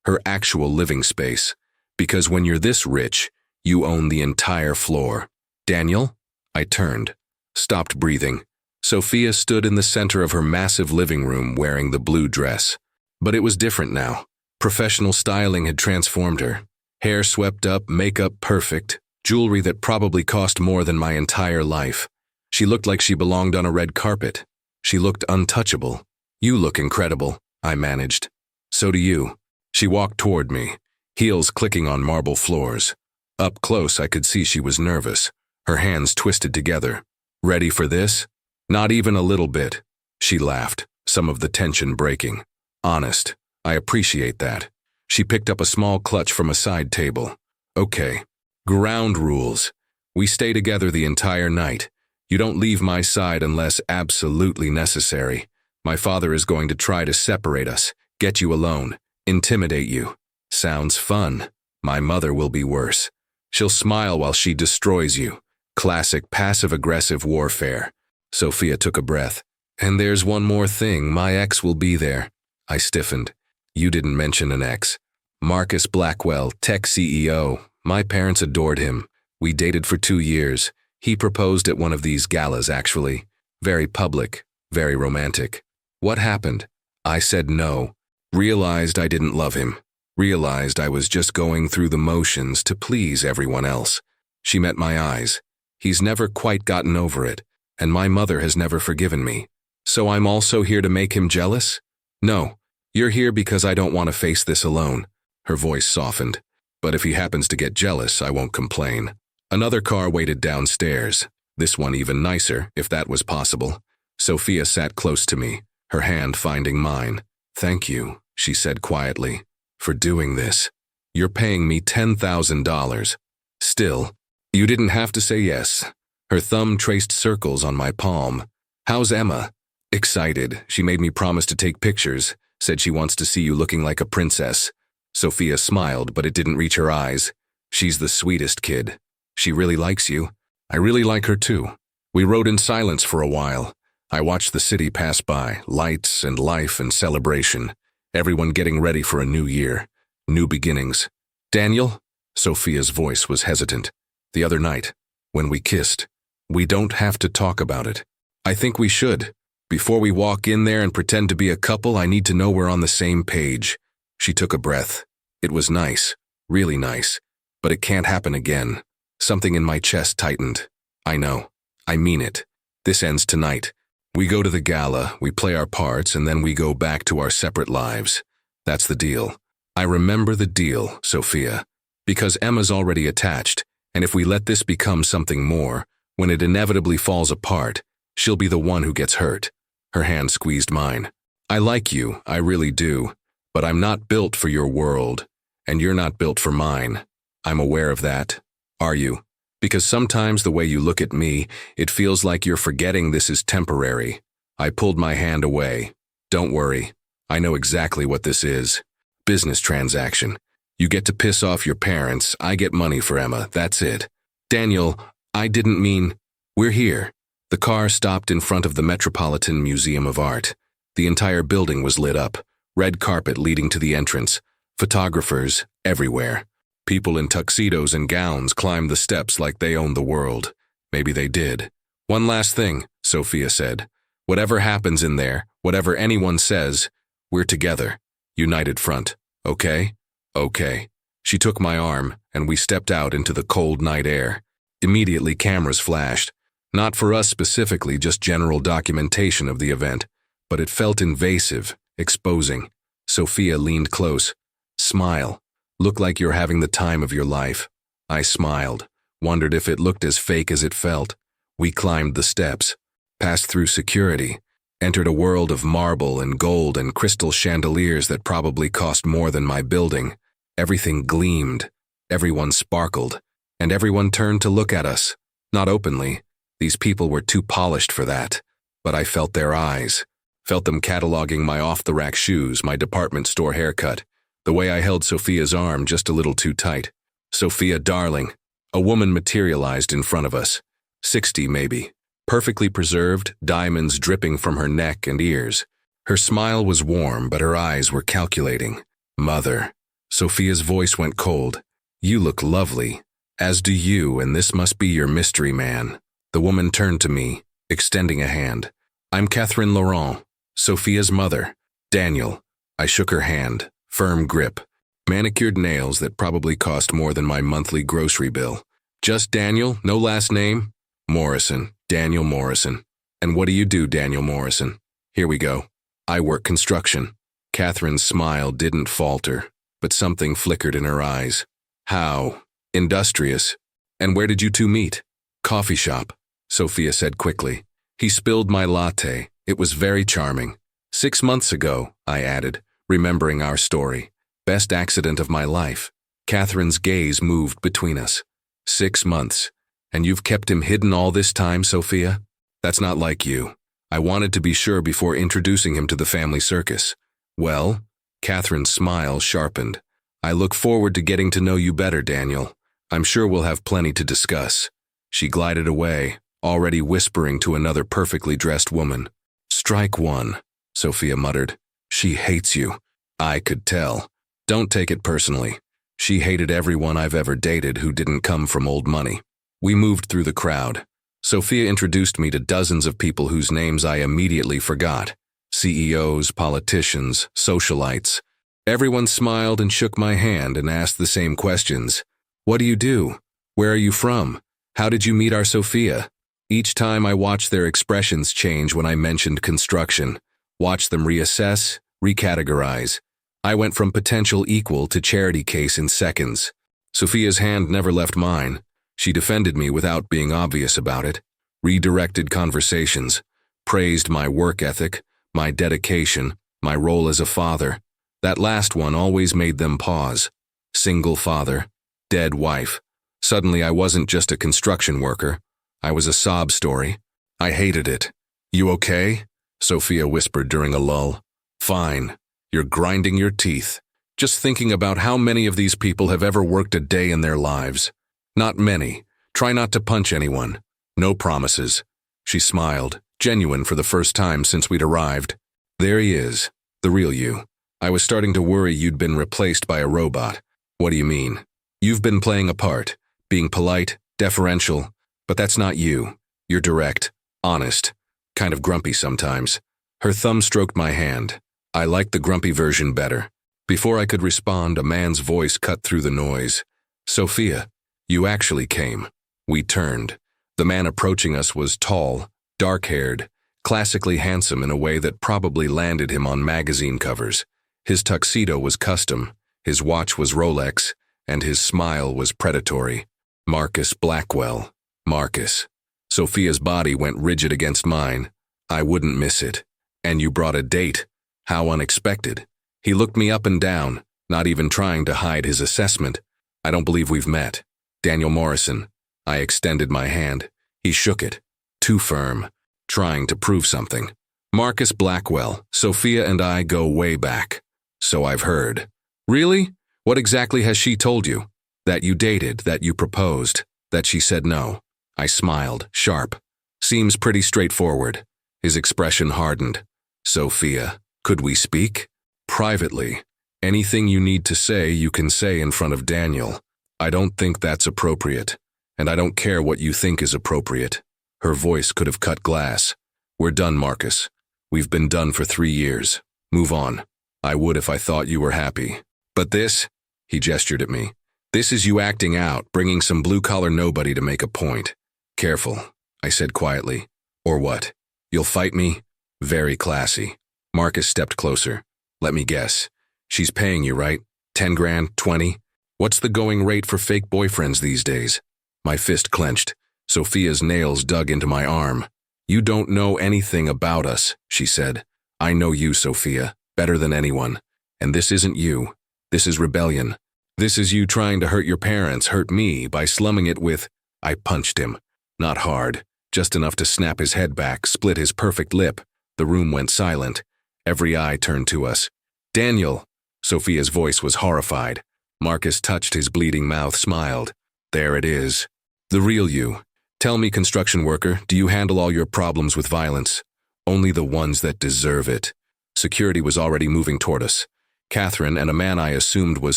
her actual living space. Because when you're this rich, you own the entire floor. "Daniel?" I turned, stopped breathing. Sophia stood in the center of her massive living room wearing the blue dress. But it was different now. Professional styling had transformed her. Hair swept up, makeup perfect, jewelry that probably cost more than my entire life. She looked like she belonged on a red carpet. She looked untouchable. "You look incredible," I managed. "So do you." She walked toward me, heels clicking on marble floors. Up close, I could see she was nervous, her hands twisted together. "Ready for this?" "Not even a little bit." She laughed, some of the tension breaking. "Honest. I appreciate that." She picked up a small clutch from a side table. "Okay. Ground rules. We stay together the entire night. You don't leave my side unless absolutely necessary. My father is going to try to separate us, get you alone, intimidate you. Sounds fun. My mother will be worse. She'll smile while she destroys you. Classic passive-aggressive warfare." Sophia took a breath. "And there's one more thing, my ex will be there." I stiffened. "You didn't mention an ex." "Marcus Blackwell, tech CEO. My parents adored him. We dated for 2 years. He proposed at one of these galas, actually. Very public, very romantic." "What happened?" I said no. Realized I didn't love him. Realized I was just going through the motions to please everyone else. She met my eyes. "He's never quite gotten over it, and my mother has never forgiven me. So I'm also here to make him jealous?" "No, you're here because I don't want to face this alone." Her voice softened. "But if he happens to get jealous, I won't complain." Another car waited downstairs, this one even nicer, if that was possible. Sophia sat close to me, her hand finding mine. "Thank you," she said quietly, "for doing this. You're paying me $10,000. Still, you didn't have to say yes." Her thumb traced circles on my palm. "How's Emma?" "Excited. She made me promise to take pictures, said she wants to see you looking like a princess." Sophia smiled, but it didn't reach her eyes. "She's the sweetest kid. She really likes you." "I really like her too." We rode in silence for a while. I watched the city pass by, lights and life and celebration. Everyone getting ready for a new year, new beginnings. "Daniel?" Sophia's voice was hesitant. "The other night, when we kissed, we don't have to talk about it." "I think we should. Before we walk in there and pretend to be a couple, I need to know we're on the same page." She took a breath. It was nice, really nice, but it can't happen again. Something in my chest tightened. "I know. I mean it. This ends tonight. We go to the gala, we play our parts, and then we go back to our separate lives. That's the deal." "I remember the deal, Sophia. Because Emma's already attached, and if we let this become something more, when it inevitably falls apart, she'll be the one who gets hurt." Her hand squeezed mine. "I like you, I really do, but I'm not built for your world, and you're not built for mine. I'm aware of that. Are you? Because sometimes the way you look at me, it feels like you're forgetting this is temporary." I pulled my hand away. "Don't worry. I know exactly what this is. Business transaction. You get to piss off your parents, I get money for Emma, that's it." "Daniel, I didn't mean—" "We're here." The car stopped in front of the Metropolitan Museum of Art. The entire building was lit up, red carpet leading to the entrance, photographers everywhere. People in tuxedos and gowns climbed the steps like they owned the world. Maybe they did. "One last thing," Sophia said. Whatever happens in there, whatever anyone says, we're together. United front. Okay? Okay. She took my arm, and we stepped out into the cold night air. Immediately cameras flashed. Not for us specifically, just general documentation of the event. But it felt invasive, exposing. Sophia leaned close. Smile. Look like you're having the time of your life. I smiled, wondered if it looked as fake as it felt. We climbed the steps, passed through security, entered a world of marble and gold and crystal chandeliers that probably cost more than my building. Everything gleamed, everyone sparkled, and everyone turned to look at us. Not openly. These people were too polished for that. But I felt their eyes. Felt them cataloging my off-the-rack shoes, my department store haircut, the way I held Sophia's arm just a little too tight. Sophia, darling. A woman materialized in front of us. 60 maybe. Perfectly preserved, diamonds dripping from her neck and ears. Her smile was warm, but her eyes were calculating. Mother. Sophia's voice went cold. You look lovely. As do you, and this must be your mystery man. The woman turned to me, extending a hand. I'm Catherine Laurent, Sophia's mother. Daniel. I shook her hand. Firm grip. Manicured nails that probably cost more than my monthly grocery bill. Just Daniel? No last name? Morrison. Daniel Morrison. And what do you do, Daniel Morrison? Here we go. I work construction. Catherine's smile didn't falter, but something flickered in her eyes. How? Industrious. And where did you two meet? Coffee shop, Sophia said quickly. He spilled my latte. It was very charming. 6 months ago, I added, remembering our story. Best accident of my life. Catherine's gaze moved between us. 6 months. And you've kept him hidden all this time, Sophia? That's not like you. I wanted to be sure before introducing him to the family circus. Well, Catherine's smile sharpened. I look forward to getting to know you better, Daniel. I'm sure we'll have plenty to discuss. She glided away, already whispering to another perfectly dressed woman. Strike one, Sophia muttered. She hates you. I could tell. Don't take it personally. She hated everyone I've ever dated who didn't come from old money. We moved through the crowd. Sophia introduced me to dozens of people whose names I immediately forgot. CEOs, politicians, socialites. Everyone smiled and shook my hand and asked the same questions. What do you do? Where are you from? How did you meet our Sophia? Each time I watched their expressions change when I mentioned construction. Watched them reassess, recategorize. I went from potential equal to charity case in seconds. Sophia's hand never left mine. She defended me without being obvious about it, redirected conversations, praised my work ethic, my dedication, my role as a father. That last one always made them pause. Single father, dead wife. Suddenly I wasn't just a construction worker. I was a sob story. I hated it. You okay? Sophia whispered during a lull. Fine. You're grinding your teeth. Just thinking about how many of these people have ever worked a day in their lives. Not many. Try not to punch anyone. No promises. She smiled, genuine for the first time since we'd arrived. There he is, the real you. I was starting to worry you'd been replaced by a robot. What do you mean? You've been playing a part, being polite, deferential, but that's not you. You're direct, honest, kind of grumpy sometimes. Her thumb stroked my hand. I liked the grumpy version better. Before I could respond, a man's voice cut through the noise. Sophia, you actually came. We turned. The man approaching us was tall, dark-haired, classically handsome in a way that probably landed him on magazine covers. His tuxedo was custom, his watch was Rolex, and his smile was predatory. Marcus Blackwell. Marcus. Sophia's body went rigid against mine. I wouldn't miss it. And you brought a date. How unexpected. He looked me up and down, not even trying to hide his assessment. I don't believe we've met. Daniel Morrison. I extended my hand. He shook it. Too firm. Trying to prove something. Marcus Blackwell. Sophia and I go way back. So I've heard. Really? What exactly has she told you? That you dated, that you proposed, that she said no. I smiled, sharp. Seems pretty straightforward. His expression hardened. Sophia, could we speak? Privately. Anything you need to say, you can say in front of Daniel. I don't think that's appropriate. And I don't care what you think is appropriate. Her voice could have cut glass. We're done, Marcus. We've been done for 3 years. Move on. I would if I thought you were happy. But this, he gestured at me, this is you acting out, bringing some blue-collar nobody to make a point. Careful, I said quietly. Or what? You'll fight me? Very classy. Marcus stepped closer. Let me guess. She's paying you, right? 10 grand, 20? What's the going rate for fake boyfriends these days? My fist clenched. Sophia's nails dug into my arm. You don't know anything about us, she said. I know you, Sophia, better than anyone. And this isn't you. This is rebellion. This is you trying to hurt your parents, hurt me, by slumming it with… I punched him. Not hard, just enough to snap his head back, split his perfect lip. The room went silent. Every eye turned to us. Daniel! Sophia's voice was horrified. Marcus touched his bleeding mouth, smiled. There it is. The real you. Tell me, construction worker, do you handle all your problems with violence? Only the ones that deserve it. Security was already moving toward us. Catherine and a man I assumed was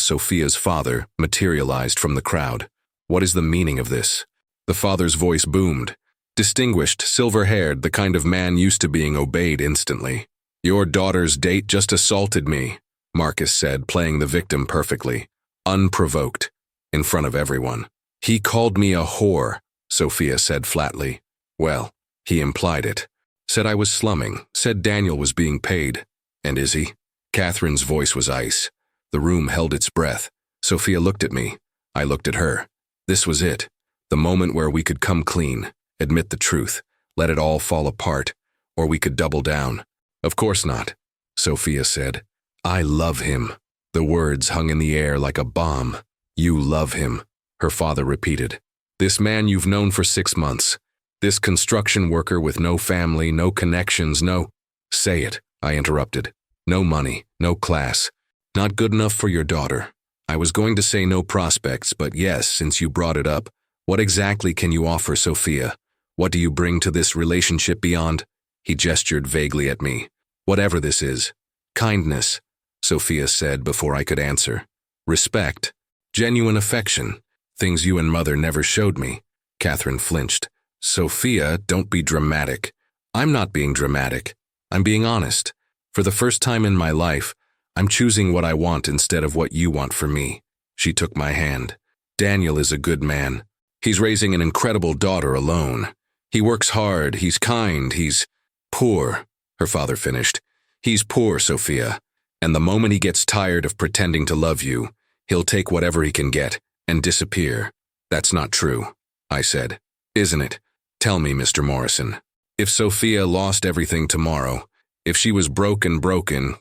Sophia's father materialized from the crowd. What is the meaning of this? The father's voice boomed. Distinguished, silver-haired, the kind of man used to being obeyed instantly. Your daughter's date just assaulted me, Marcus said, playing the victim perfectly. Unprovoked. In front of everyone. He called me a whore, Sophia said flatly. Well, he implied it. Said I was slumming, said Daniel was being paid. And is he? Catherine's voice was ice. The room held its breath. Sophia looked at me. I looked at her. This was it. The moment where we could come clean, admit the truth, let it all fall apart, or we could double down. Of course not, Sophia said. I love him. The words hung in the air like a bomb. You love him, her father repeated. This man you've known for 6 months. This construction worker with no family, no connections, no… Say it, I interrupted. No money, no class. Not good enough for your daughter. I was going to say no prospects, but yes, since you brought it up, what exactly can you offer, Sophia? What do you bring to this relationship beyond… He gestured vaguely at me. Whatever this is. Kindness, Sophia said before I could answer. Respect. Genuine affection. Things you and Mother never showed me. Catherine flinched. Sophia, don't be dramatic. I'm not being dramatic. I'm being honest. For the first time in my life, I'm choosing what I want instead of what you want for me. She took my hand. Daniel is a good man. He's raising an incredible daughter alone. He works hard, he's kind, he's… poor, her father finished. He's poor, Sophia. And the moment he gets tired of pretending to love you, he'll take whatever he can get and disappear. That's not true, I said. Isn't it? Tell me, Mr. Morrison. If Sophia lost everything tomorrow, if she was broken,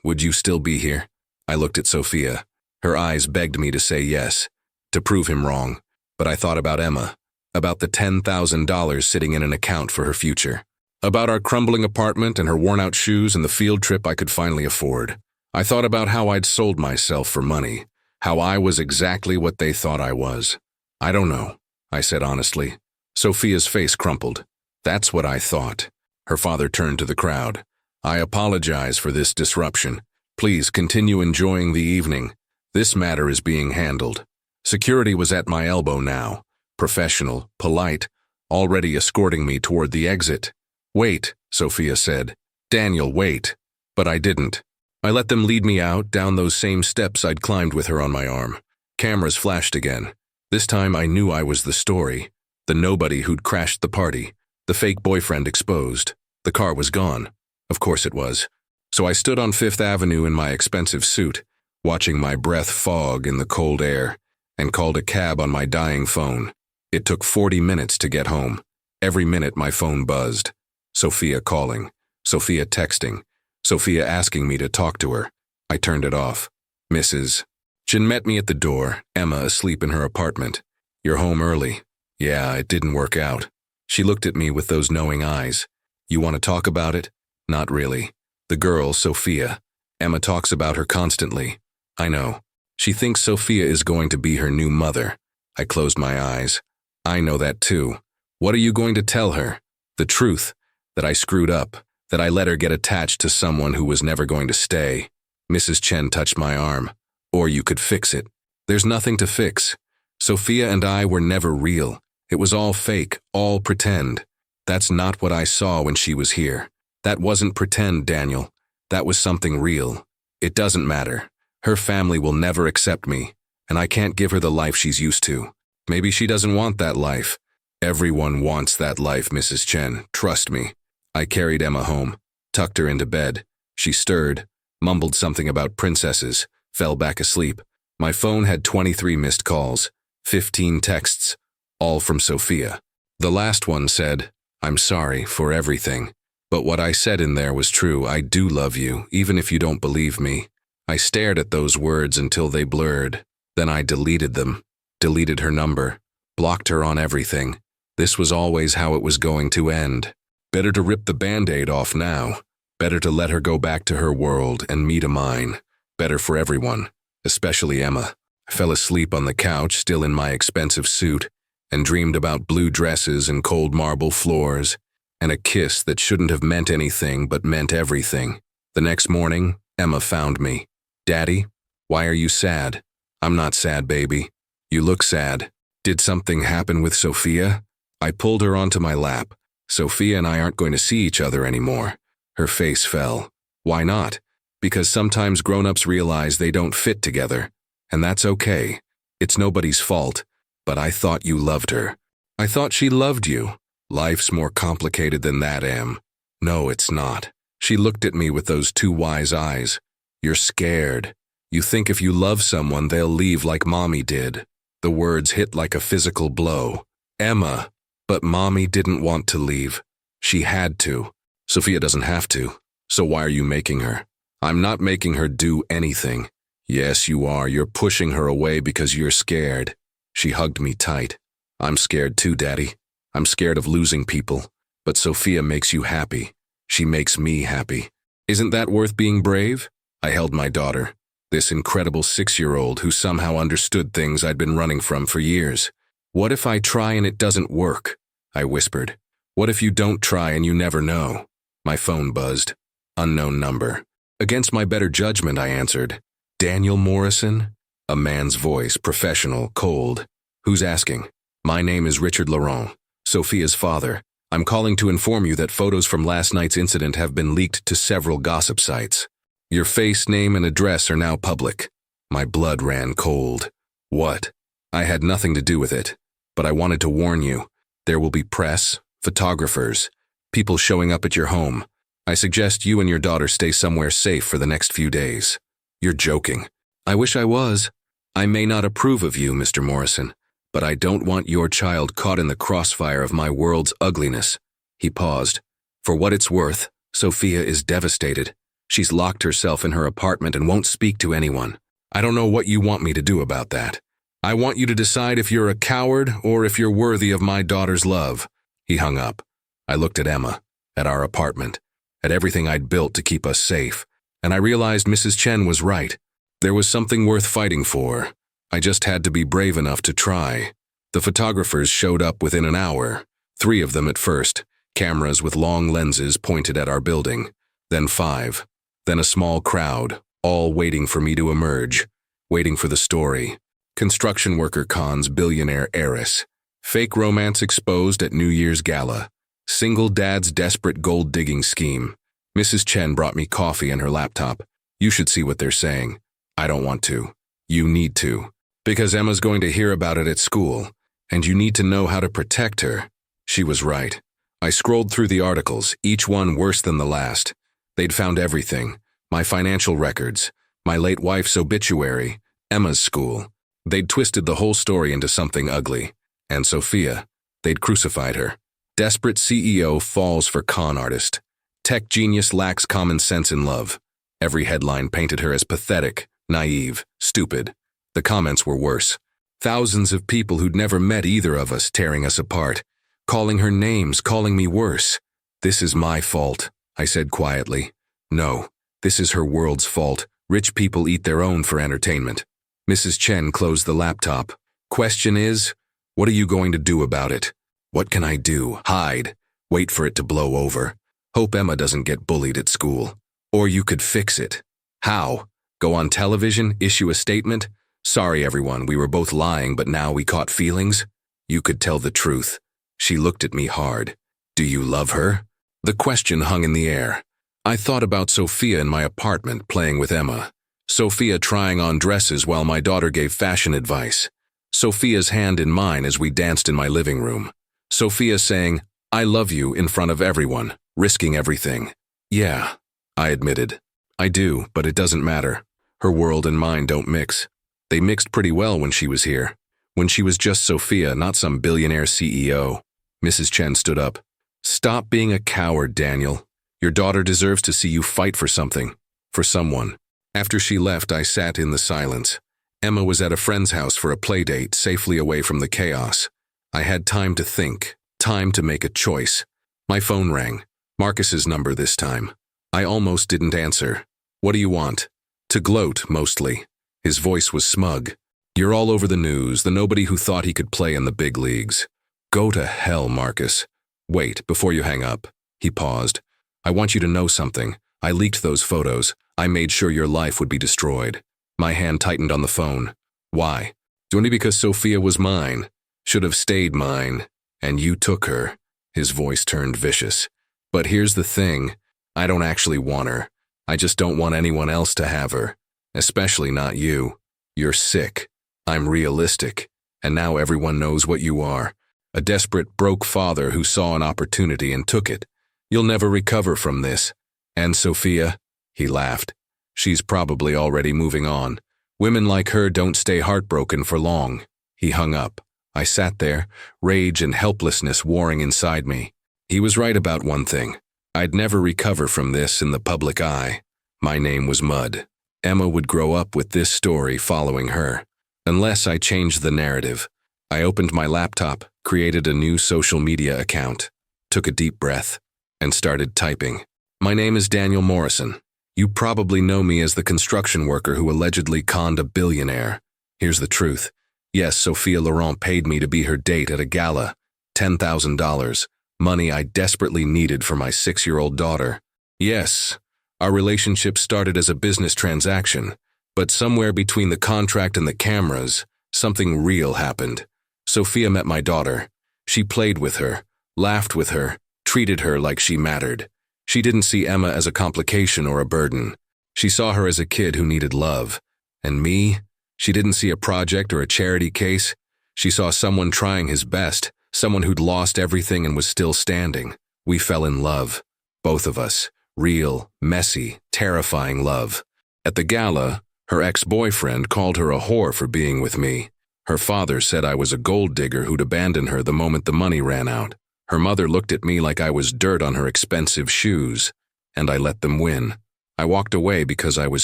would you still be here? I looked at Sophia. Her eyes begged me to say yes, to prove him wrong. But I thought about Emma, about the $10,000 sitting in an account for her future, about our crumbling apartment and her worn-out shoes and the field trip I could finally afford. I thought about how I'd sold myself for money, how I was exactly what they thought I was. I don't know, I said honestly. Sophia's face crumpled. That's what I thought. Her father turned to the crowd. I apologize for this disruption. Please continue enjoying the evening. This matter is being handled. Security was at my elbow now, professional, polite, already escorting me toward the exit. Wait, Sophia said. Daniel, wait. But I didn't. I let them lead me out down those same steps I'd climbed with her on my arm. Cameras flashed again. This time I knew I was the story. The nobody who'd crashed the party. The fake boyfriend exposed. The car was gone. Of course it was. So I stood on Fifth Avenue in my expensive suit, watching my breath fog in the cold air, and called a cab on my dying phone. It took 40 minutes to get home. Every minute my phone buzzed. Sophia calling. Sophia texting. Sophia asking me to talk to her. I turned it off. Mrs. Jen met me at the door, Emma asleep in her apartment. You're home early. Yeah, it didn't work out. She looked at me with those knowing eyes. You want to talk about it? Not really. The girl, Sophia. Emma talks about her constantly. I know. She thinks Sophia is going to be her new mother. I closed my eyes. I know that too. What are you going to tell her? The truth. That I screwed up. That I let her get attached to someone who was never going to stay. Mrs. Chen touched my arm. Or you could fix it. There's nothing to fix. Sophia and I were never real. It was all fake, all pretend. That's not what I saw when she was here. That wasn't pretend, Daniel. That was something real. It doesn't matter. Her family will never accept me, and I can't give her the life she's used to. Maybe she doesn't want that life. Everyone wants that life, Mrs. Chen, trust me. I carried Emma home, tucked her into bed. She stirred, mumbled something about princesses, fell back asleep. My phone had 23 missed calls, 15 texts, all from Sophia. The last one said, "I'm sorry for everything." But what I said in there was true. I do love you, even if you don't believe me. I stared at those words until they blurred. Then I deleted them, deleted her number, blocked her on everything. This was always how it was going to end. Better to rip the Band-Aid off now. Better to let her go back to her world and me to mine. Better for everyone, especially Emma. I fell asleep on the couch, still in my expensive suit, and dreamed about blue dresses and cold marble floors, and a kiss that shouldn't have meant anything but meant everything. The next morning, Emma found me. "Daddy, why are you sad?" "I'm not sad, baby. You look sad. Did something happen with Sophia?" I pulled her onto my lap. "Sophia and I aren't going to see each other anymore." Her face fell. "Why not?" "Because sometimes grown-ups realize they don't fit together, and that's okay. It's nobody's fault. But I thought you loved her. I thought she loved you. Life's more complicated than that, Em." "No, it's not." She looked at me with those two wise eyes. "You're scared. You think if you love someone, they'll leave like Mommy did." The words hit like a physical blow. "Emma." "But Mommy didn't want to leave. She had to." "Sophia doesn't have to. So why are you making her?" "I'm not making her do anything." "Yes, you are. You're pushing her away because you're scared." She hugged me tight. "I'm scared too, Daddy. I'm scared of losing people. But Sophia makes you happy. She makes me happy. Isn't that worth being brave?" I held my daughter, this incredible 6-year-old who somehow understood things I'd been running from for years. "What if I try and it doesn't work?" I whispered. "What if you don't try and you never know?" My phone buzzed. Unknown number. Against my better judgment, I answered. "Daniel Morrison?" A man's voice, professional, cold. "Who's asking?" "My name is Richard Laurent, Sophia's father. I'm calling to inform you that photos from last night's incident have been leaked to several gossip sites. Your face, name, and address are now public." My blood ran cold. "What?" "I had nothing to do with it, but I wanted to warn you. There will be press, photographers, people showing up at your home. I suggest you and your daughter stay somewhere safe for the next few days." "You're joking." "I wish I was. I may not approve of you, Mr. Morrison, but I don't want your child caught in the crossfire of my world's ugliness." He paused. "For what it's worth, Sophia is devastated. She's locked herself in her apartment and won't speak to anyone. I don't know what you want me to do about that. I want you to decide if you're a coward or if you're worthy of my daughter's love." He hung up. I looked at Emma, at our apartment, at everything I'd built to keep us safe, and I realized Mrs. Chen was right. There was something worth fighting for. I just had to be brave enough to try. The photographers showed up within an hour, 3 of them at first, cameras with long lenses pointed at our building, then 5, then a small crowd, all waiting for me to emerge, waiting for the story. Construction worker cons billionaire heiress. Fake romance exposed at New Year's gala. Single dad's desperate gold-digging scheme. Mrs. Chen brought me coffee and her laptop. "You should see what they're saying." "I don't want to." "You need to. Because Emma's going to hear about it at school, and you need to know how to protect her." She was right. I scrolled through the articles, each one worse than the last. They'd found everything. My financial records, my late wife's obituary, Emma's school. They'd twisted the whole story into something ugly. And Sophia, they'd crucified her. Desperate CEO falls for con artist. Tech genius lacks common sense in love. Every headline painted her as pathetic, naive, stupid. The comments were worse. Thousands of people who'd never met either of us tearing us apart, calling her names, calling me worse. "This is my fault," I said quietly. "No, this is her world's fault. Rich people eat their own for entertainment." Mrs. Chen closed the laptop. "Question is, what are you going to do about it?" "What can I do? Hide. Wait for it to blow over. Hope Emma doesn't get bullied at school. Or you could fix it." "How? Go on television, issue a statement? Sorry everyone, we were both lying, but now we caught feelings?" "You could tell the truth." She looked at me hard. "Do you love her?" The question hung in the air. I thought about Sophia in my apartment playing with Emma. Sophia trying on dresses while my daughter gave fashion advice. Sophia's hand in mine as we danced in my living room. Sophia saying, "I love you" in front of everyone, risking everything. Yeah, I admitted. I do, but it doesn't matter. Her world and mine don't mix. They mixed pretty well when she was here. When she was just Sophia, not some billionaire CEO. Mrs. Chen stood up. "Stop being a coward, Daniel. Your daughter deserves to see you fight for something. For someone." After she left, I sat in the silence. Emma was at a friend's house for a play date, safely away from the chaos. I had time to think, time to make a choice. My phone rang. Marcus's number this time. I almost didn't answer. "What do you want?" To gloat, mostly. His voice was smug. "You're all over the news, the nobody who thought he could play in the big leagues." "Go to hell, Marcus." "Wait, before you hang up." He paused. "I want you to know something. I leaked those photos. I made sure your life would be destroyed." My hand tightened on the phone. "Why?" "Only because Sophia was mine. Should have stayed mine. And you took her." His voice turned vicious. "But here's the thing. I don't actually want her. I just don't want anyone else to have her. Especially not you. You're sick. I'm realistic. And now everyone knows what you are. A desperate, broke father who saw an opportunity and took it. You'll never recover from this. And Sophia," he laughed, "she's probably already moving on. Women like her don't stay heartbroken for long." He hung up. I sat there, rage and helplessness warring inside me. He was right about one thing. I'd never recover from this in the public eye. My name was mud. Emma would grow up with this story following her. Unless I changed the narrative. I opened my laptop, created a new social media account, took a deep breath, and started typing. "My name is Daniel Morrison. You probably know me as the construction worker who allegedly conned a billionaire. Here's the truth. Yes, Sophia Laurent paid me to be her date at a gala. $10,000. Money I desperately needed for my 6-year-old daughter. Yes, our relationship started as a business transaction, but somewhere between the contract and the cameras, something real happened. Sophia met my daughter. She played with her, laughed with her, treated her like she mattered. She didn't see Emma as a complication or a burden. She saw her as a kid who needed love. And me? She didn't see a project or a charity case. She saw someone trying his best, someone who'd lost everything and was still standing. We fell in love. Both of us. Real, messy, terrifying love. At the gala, her ex-boyfriend called her a whore for being with me. Her father said I was a gold digger who'd abandon her the moment the money ran out. Her mother looked at me like I was dirt on her expensive shoes. And I let them win. I walked away because I was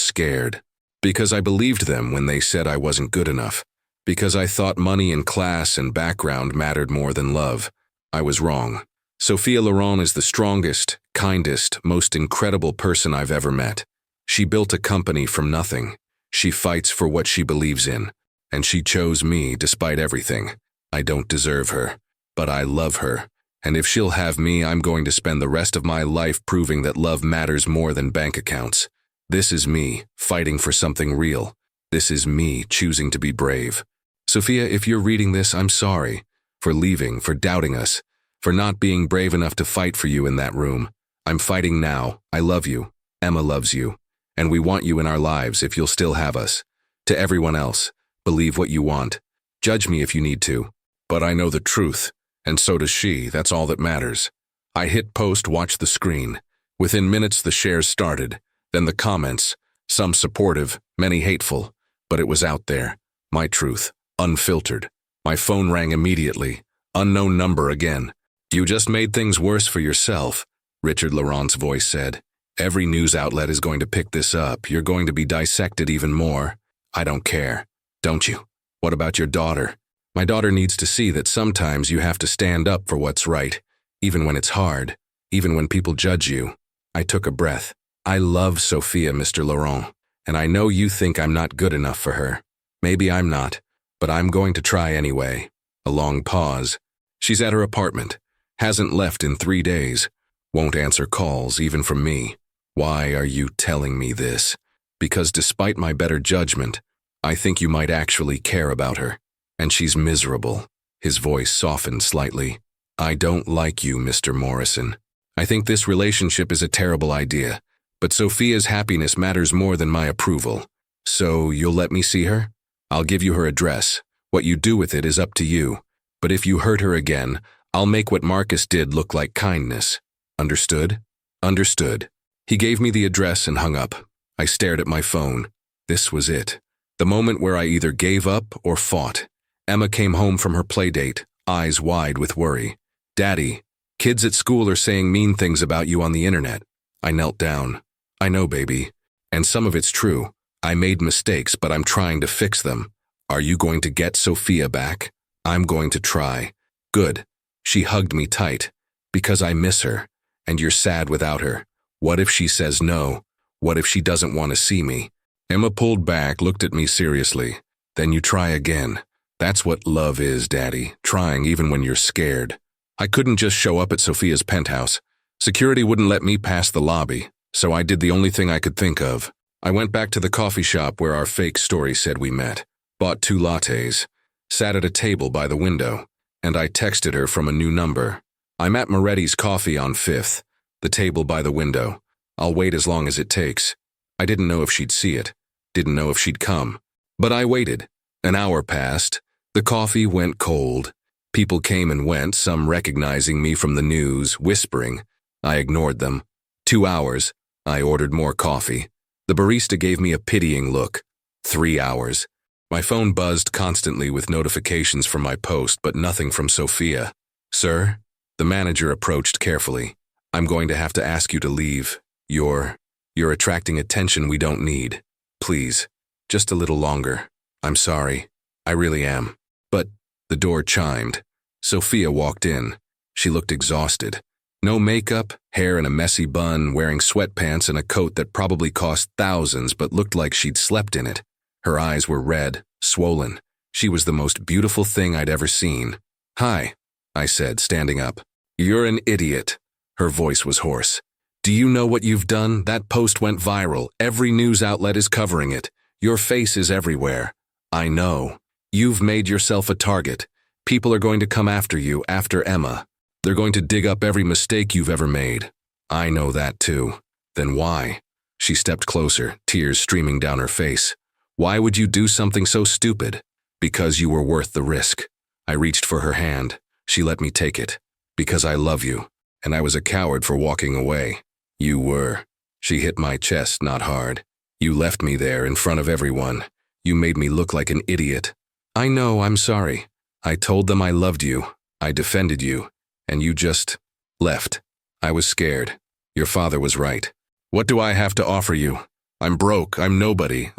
scared. Because I believed them when they said I wasn't good enough. Because I thought money and class and background mattered more than love. I was wrong. Sophia Laurent is the strongest, kindest, most incredible person I've ever met. She built a company from nothing. She fights for what she believes in. And she chose me despite everything. I don't deserve her. But I love her. And if she'll have me, I'm going to spend the rest of my life proving that love matters more than bank accounts. This is me, fighting for something real. This is me, choosing to be brave. Sophia, if you're reading this, I'm sorry. For leaving, for doubting us. For not being brave enough to fight for you in that room. I'm fighting now. I love you. Emma loves you. And we want you in our lives if you'll still have us. To everyone else, believe what you want. Judge me if you need to. But I know the truth. And so does she. That's all that matters. I hit post, watch the screen. Within minutes, the shares started. Then the comments. Some supportive, many hateful. But it was out there. My truth. Unfiltered. My phone rang immediately. Unknown number again. "You just made things worse for yourself," Richard Laurent's voice said. "Every news outlet is going to pick this up. You're going to be dissected even more. I don't care. Don't you? What about your daughter? My daughter needs to see that sometimes you have to stand up for what's right, even when it's hard, even when people judge you." I took a breath. I love Sophia, Mr. Laurent, and I know you think I'm not good enough for her. Maybe I'm not, but I'm going to try anyway. A long pause. She's at her apartment. Hasn't left in 3 days. Won't answer calls, even from me. Why are you telling me this? Because despite my better judgment, I think you might actually care about her. And she's miserable. His voice softened slightly. "I don't like you, Mr. Morrison. I think this relationship is a terrible idea, but Sophia's happiness matters more than my approval. So you'll let me see her? I'll give you her address. What you do with it is up to you. But if you hurt her again, I'll make what Marcus did look like kindness. Understood? Understood. He gave me the address and hung up. I stared at my phone. This was it. The moment where I either gave up or fought. Emma came home from her playdate, eyes wide with worry. Daddy, kids at school are saying mean things about you on the internet. I knelt down. I know, baby. And some of it's true. I made mistakes, but I'm trying to fix them. Are you going to get Sophia back? I'm going to try. Good. She hugged me tight. Because I miss her. And you're sad without her. What if she says no? What if she doesn't want to see me? Emma pulled back, looked at me seriously. Then you try again. That's what love is, Daddy. Trying even when you're scared. I couldn't just show up at Sophia's penthouse. Security wouldn't let me pass the lobby, so I did the only thing I could think of. I went back to the coffee shop where our fake story said we met, bought 2 lattes, sat at a table by the window, and I texted her from a new number. I'm at Moretti's Coffee on 5th, the table by the window. I'll wait as long as it takes. I didn't know if she'd see it, didn't know if she'd come. But I waited. An hour passed. The coffee went cold. People came and went, some recognizing me from the news, whispering. I ignored them. 2 hours. I ordered more coffee. The barista gave me a pitying look. 3 hours. My phone buzzed constantly with notifications from my post, but nothing from Sophia. Sir? The manager approached carefully. I'm going to have to ask you to leave. You're attracting attention we don't need. Please, just a little longer. I'm sorry. I really am. But the door chimed. Sophia walked in. She looked exhausted. No makeup, hair in a messy bun, wearing sweatpants and a coat that probably cost thousands but looked like she'd slept in it. Her eyes were red, swollen. She was the most beautiful thing I'd ever seen. Hi, I said, standing up. You're an idiot. Her voice was hoarse. Do you know what you've done? That post went viral. Every news outlet is covering it. Your face is everywhere. I know. You've made yourself a target. People are going to come after you, after Emma. They're going to dig up every mistake you've ever made. I know that too. Then why? She stepped closer, tears streaming down her face. Why would you do something so stupid? Because you were worth the risk. I reached for her hand. She let me take it. Because I love you, and I was a coward for walking away. You were. She hit my chest, not hard. You left me there in front of everyone. You made me look like an idiot. I know, I'm sorry. I told them I loved you. I defended you. And you just left. I was scared. Your father was right. What do I have to offer you? I'm broke. I'm nobody.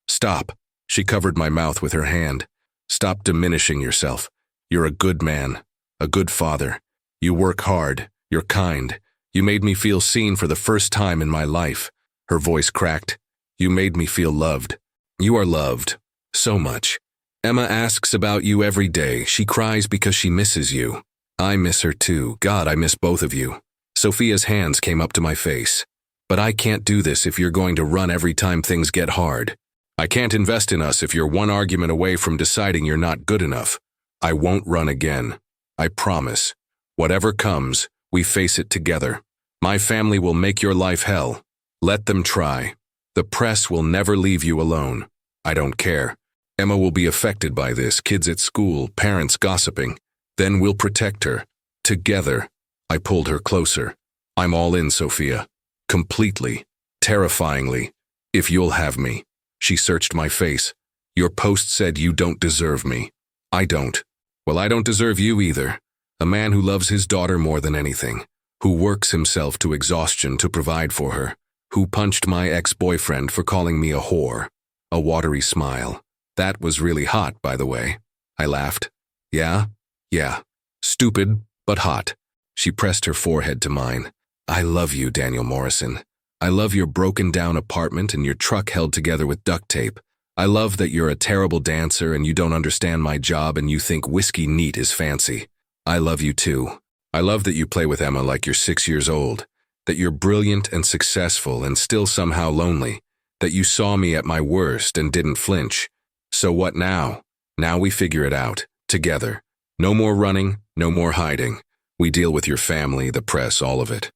Stop. She covered my mouth with her hand. Stop diminishing yourself. You're a good man. A good father. You work hard. You're kind. You made me feel seen for the first time in my life. Her voice cracked. You made me feel loved. You are loved. So much. Emma asks about you every day. She cries because she misses you. I miss her too. God, I miss both of you. Sophia's hands came up to my face. But I can't do this if you're going to run every time things get hard. I can't invest in us if you're one argument away from deciding you're not good enough. I won't run again. I promise. Whatever comes, we face it together. My family will make your life hell. Let them try. The press will never leave you alone. I don't care. Emma will be affected by this, kids at school, parents gossiping. Then we'll protect her. Together. I pulled her closer. I'm all in, Sophia. Completely. Terrifyingly. If you'll have me. She searched my face. Your post said you don't deserve me. I don't. Well, I don't deserve you either. A man who loves his daughter more than anything. Who works himself to exhaustion to provide for her. Who punched my ex-boyfriend for calling me a whore. A watery smile. That was really hot, by the way. I laughed. Yeah? Yeah. Stupid, but hot. She pressed her forehead to mine. I love you, Daniel Morrison. I love your broken-down apartment and your truck held together with duct tape. I love that you're a terrible dancer and you don't understand my job and you think whiskey neat is fancy. I love you too. I love that you play with Emma like you're 6 years old. That you're brilliant and successful and still somehow lonely. That you saw me at my worst and didn't flinch. So what now? Now we figure it out. Together. No more running, no more hiding. We deal with your family, the press, all of it.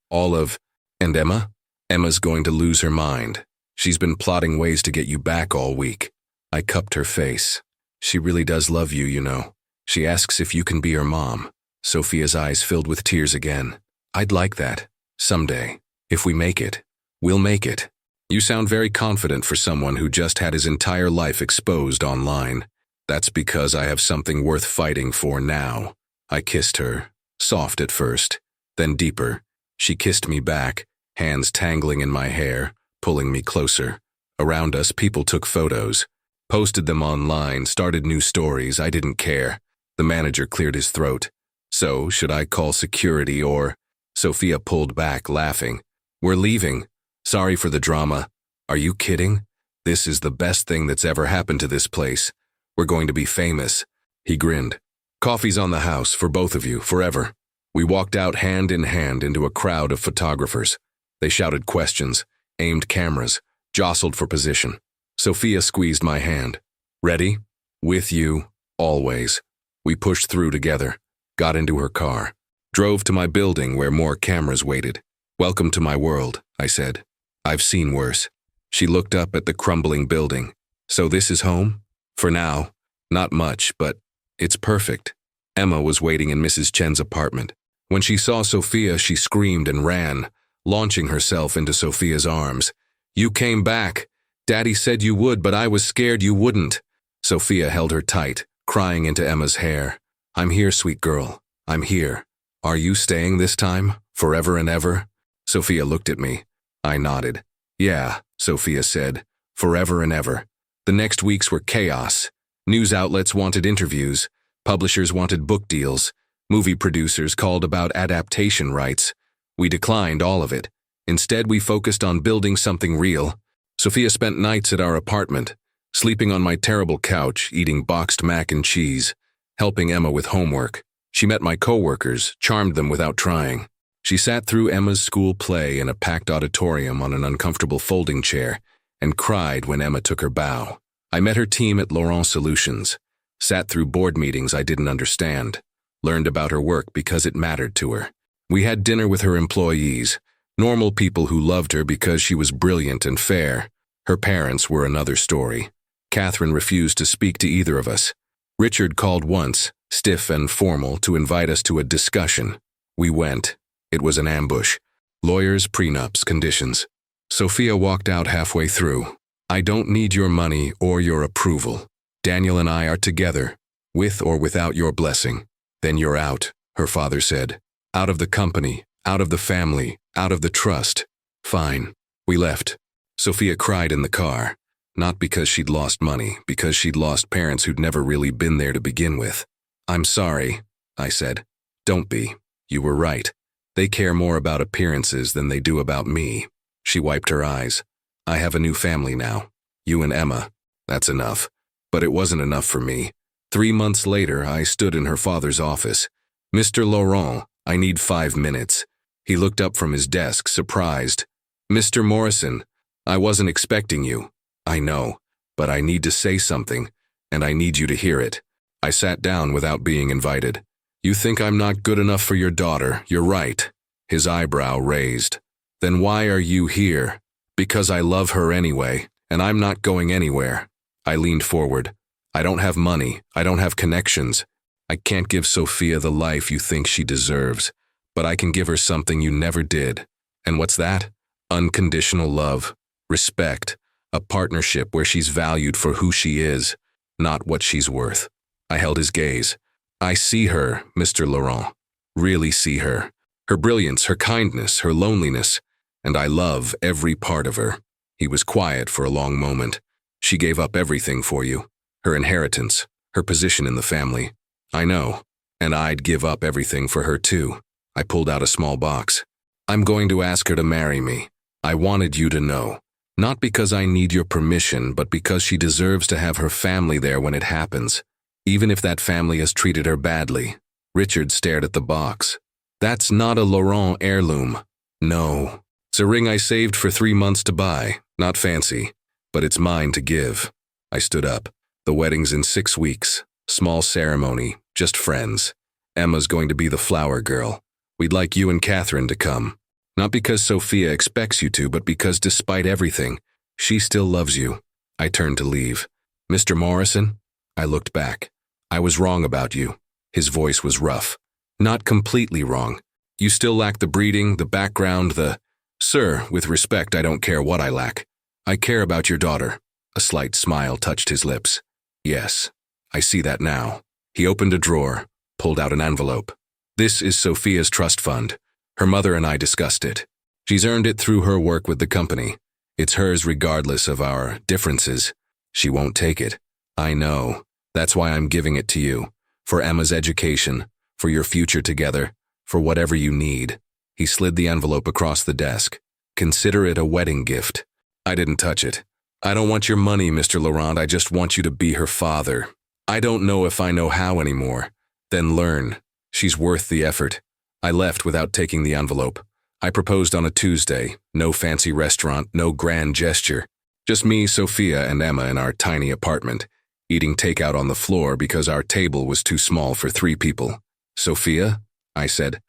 And Emma? Emma's going to lose her mind. She's been plotting ways to get you back all week. I cupped her face. She really does love you, you know. She asks if you can be her mom. Sophia's eyes filled with tears again. I'd like that. Someday. If we make it. We'll make it. You sound very confident for someone who just had his entire life exposed online. That's because I have something worth fighting for now. I kissed her, soft at first, then deeper. She kissed me back, hands tangling in my hair, pulling me closer. Around us, people took photos, posted them online, started new stories. I didn't care. The manager cleared his throat. So, should I call security or... Sophia pulled back, laughing. We're leaving. Sorry for the drama. Are you kidding? This is the best thing that's ever happened to this place. We're going to be famous. He grinned. Coffee's on the house for both of you, forever. We walked out hand in hand into a crowd of photographers. They shouted questions, aimed cameras, jostled for position. Sophia squeezed my hand. Ready? With you, always. We pushed through together, got into her car, drove to my building where more cameras waited. Welcome to my world, I said. I've seen worse. She looked up at the crumbling building. So this is home? For now. Not much, but it's perfect. Emma was waiting in Mrs. Chen's apartment. When she saw Sophia, she screamed and ran, launching herself into Sophia's arms. You came back. Daddy said you would, but I was scared you wouldn't. Sophia held her tight, crying into Emma's hair. I'm here, sweet girl. I'm here. Are you staying this time? Forever and ever? Sophia looked at me. I nodded. Yeah, Sophia said. Forever and ever. The next weeks were chaos. News outlets wanted interviews. Publishers wanted book deals. Movie producers called about adaptation rights. We declined all of it. Instead, we focused on building something real. Sophia spent nights at our apartment, sleeping on my terrible couch, eating boxed mac and cheese, helping Emma with homework. She met my coworkers, charmed them without trying. She sat through Emma's school play in a packed auditorium on an uncomfortable folding chair and cried when Emma took her bow. I met her team at Laurent Solutions, sat through board meetings I didn't understand, learned about her work because it mattered to her. We had dinner with her employees, normal people who loved her because she was brilliant and fair. Her parents were another story. Catherine refused to speak to either of us. Richard called once, stiff and formal, to invite us to a discussion. We went. It was an ambush. Lawyers, prenups, conditions. Sophia walked out halfway through. I don't need your money or your approval. Daniel and I are together, with or without your blessing. Then you're out, her father said. Out of the company, out of the family, out of the trust. Fine. We left. Sophia cried in the car. Not because she'd lost money, because she'd lost parents who'd never really been there to begin with. I'm sorry, I said. Don't be. You were right. They care more about appearances than they do about me. She wiped her eyes. I have a new family now. You and Emma. That's enough. But it wasn't enough for me. 3 months later, I stood in her father's office. Mr. Laurent, I need 5 minutes. He looked up from his desk, surprised. Mr. Morrison, I wasn't expecting you. I know, but I need to say something, and I need you to hear it. I sat down without being invited. You think I'm not good enough for your daughter, you're right. His eyebrow raised. Then why are you here? Because I love her anyway, and I'm not going anywhere. I leaned forward. I don't have money, I don't have connections. I can't give Sophia the life you think she deserves, but I can give her something you never did. And what's that? Unconditional love, respect, a partnership where she's valued for who she is, not what she's worth. I held his gaze. I see her, Mr. Laurent. Really see her. Her brilliance, her kindness, her loneliness, and I love every part of her. He was quiet for a long moment. She gave up everything for you. Her inheritance, her position in the family. I know, and I'd give up everything for her too. I pulled out a small box. I'm going to ask her to marry me. I wanted you to know. Not because I need your permission, but because she deserves to have her family there when it happens, even if that family has treated her badly. Richard stared at the box. That's not a Laurent heirloom. No. It's a ring I saved for 3 months to buy. Not fancy, but it's mine to give. I stood up. The wedding's in 6 weeks. Small ceremony, just friends. Emma's going to be the flower girl. We'd like you and Catherine to come. Not because Sophia expects you to, but because despite everything, she still loves you. I turned to leave. Mr. Morrison? I looked back. I was wrong about you. His voice was rough. Not completely wrong. You still lack the breeding, the background, the... Sir, with respect, I don't care what I lack. I care about your daughter. A slight smile touched his lips. Yes, I see that now. He opened a drawer, pulled out an envelope. This is Sophia's trust fund. Her mother and I discussed it. She's earned it through her work with the company. It's hers regardless of our differences. She won't take it. I know. That's why I'm giving it to you. For Emma's education, for your future together, for whatever you need. He slid the envelope across the desk. Consider it a wedding gift. I didn't touch it. I don't want your money, Mr. Laurent. I just want you to be her father. I don't know if I know how anymore. Then learn. She's worth the effort. I left without taking the envelope. I proposed on a Tuesday. No fancy restaurant, no grand gesture. Just me, Sophia, and Emma in our tiny apartment, eating takeout on the floor because our table was too small for 3 people. Sophia? I said.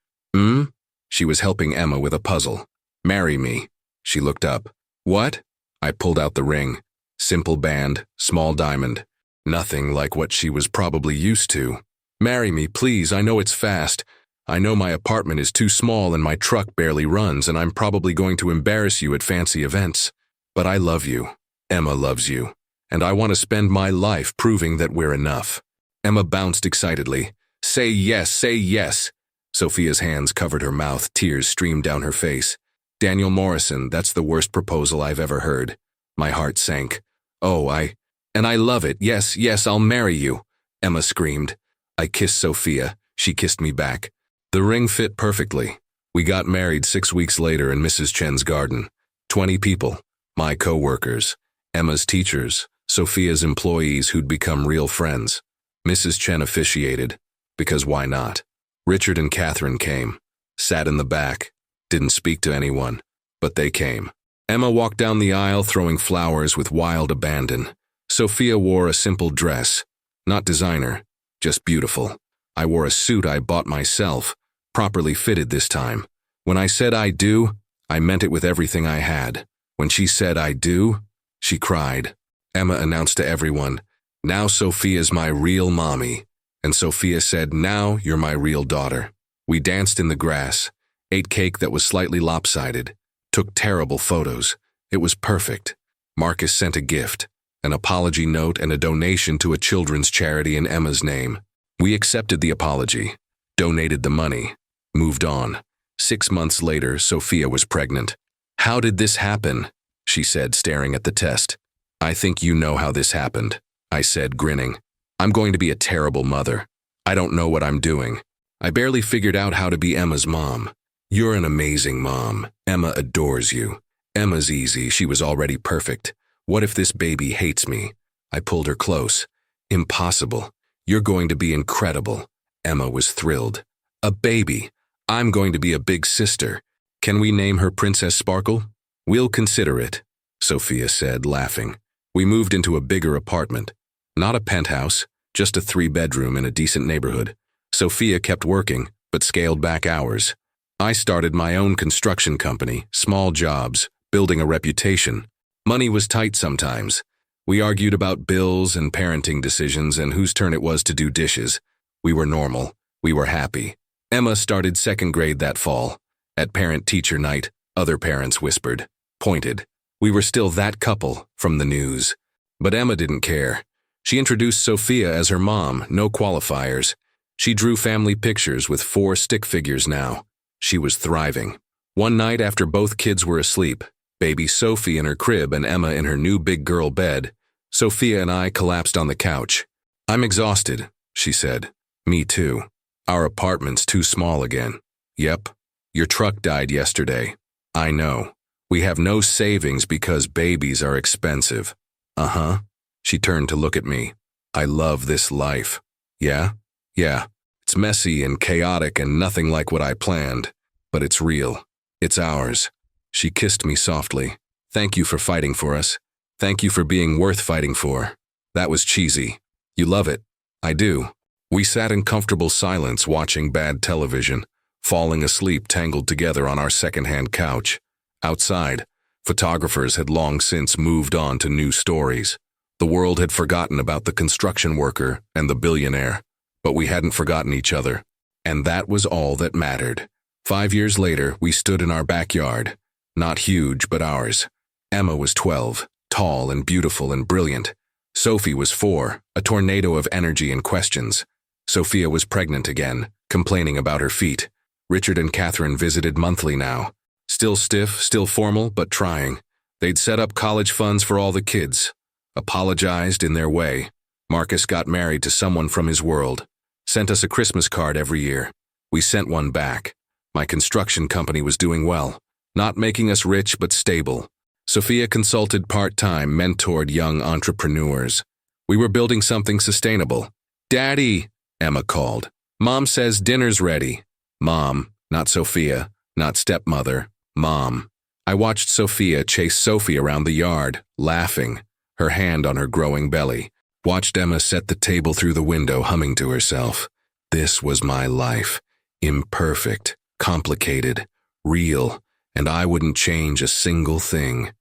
She was helping Emma with a puzzle. Marry me. She looked up. What? I pulled out the ring. Simple band, small diamond. Nothing like what she was probably used to. Marry me, please. I know it's fast. I know my apartment is too small and my truck barely runs, and I'm probably going to embarrass you at fancy events. But I love you. Emma loves you. And I want to spend my life proving that we're enough. Emma bounced excitedly. Say yes, say yes. Sophia's hands covered her mouth, tears streamed down her face. Daniel Morrison, that's the worst proposal I've ever heard. My heart sank. Oh, and I love it. Yes, yes, I'll marry you. Emma screamed. I kissed Sophia. She kissed me back. The ring fit perfectly. We got married 6 weeks later in Mrs. Chen's garden. 20 people. My co-workers. Emma's teachers. Sophia's employees who'd become real friends. Mrs. Chen officiated. Because why not? Richard and Catherine came. Sat in the back. Didn't speak to anyone. But they came. Emma walked down the aisle throwing flowers with wild abandon. Sophia wore a simple dress. Not designer. Just beautiful. I wore a suit I bought myself. Properly fitted this time. When I said I do, I meant it with everything I had. When she said I do, she cried. Emma announced to everyone, now Sophia's my real mommy. And Sophia said, now you're my real daughter. We danced in the grass, ate cake that was slightly lopsided, took terrible photos. It was perfect. Marcus sent a gift, an apology note and a donation to a children's charity in Emma's name. We accepted the apology, donated the money, moved on. 6 months later, Sophia was pregnant. How did this happen? She said, staring at the test. I think you know how this happened, I said, grinning. I'm going to be a terrible mother. I don't know what I'm doing. I barely figured out how to be Emma's mom. You're an amazing mom. Emma adores you. Emma's easy. She was already perfect. What if this baby hates me? I pulled her close. Impossible. You're going to be incredible. Emma was thrilled. A baby. I'm going to be a big sister. Can we name her Princess Sparkle? We'll consider it, Sophia said, laughing. We moved into a bigger apartment. Not a penthouse, just a 3-bedroom in a decent neighborhood. Sophia kept working, but scaled back hours. I started my own construction company, small jobs, building a reputation. Money was tight sometimes. We argued about bills and parenting decisions and whose turn it was to do dishes. We were normal. We were happy. Emma started 2nd grade that fall. At parent-teacher night, other parents whispered, pointed. We were still that couple from the news. But Emma didn't care. She introduced Sophia as her mom, no qualifiers. She drew family pictures with 4 stick figures now. She was thriving. One night after both kids were asleep, baby Sophie in her crib and Emma in her new big girl bed, Sophia and I collapsed on the couch. I'm exhausted, she said. Me too. Our apartment's too small again. Yep. Your truck died yesterday. I know. We have no savings because babies are expensive. Uh-huh. She turned to look at me. I love this life. Yeah? Yeah. It's messy and chaotic and nothing like what I planned. But it's real. It's ours. She kissed me softly. Thank you for fighting for us. Thank you for being worth fighting for. That was cheesy. You love it. I do. We sat in comfortable silence watching bad television. falling asleep tangled together on our second-hand couch. Outside, photographers had long since moved on to new stories. The world had forgotten about the construction worker and the billionaire, but we hadn't forgotten each other. And that was all that mattered. 5 years later, we stood in our backyard. Not huge, but ours. Emma was 12, tall and beautiful and brilliant. Sophie was 4, a tornado of energy and questions. Sophia was pregnant again, complaining about her feet. Richard and Catherine visited monthly now. Still stiff, still formal, but trying. They'd set up college funds for all the kids. Apologized in their way. Marcus got married to someone from his world. Sent us a Christmas card every year. We sent one back. My construction company was doing well. Not making us rich, but stable. Sophia consulted part-time, mentored young entrepreneurs. We were building something sustainable. "Daddy," Emma called. "Mom says dinner's ready." Mom, not Sophia, not stepmother, Mom. I watched Sophia chase Sophie around the yard, laughing, her hand on her growing belly. Watched Emma set the table through the window, humming to herself. This was my life. Imperfect, complicated, real, and I wouldn't change a single thing.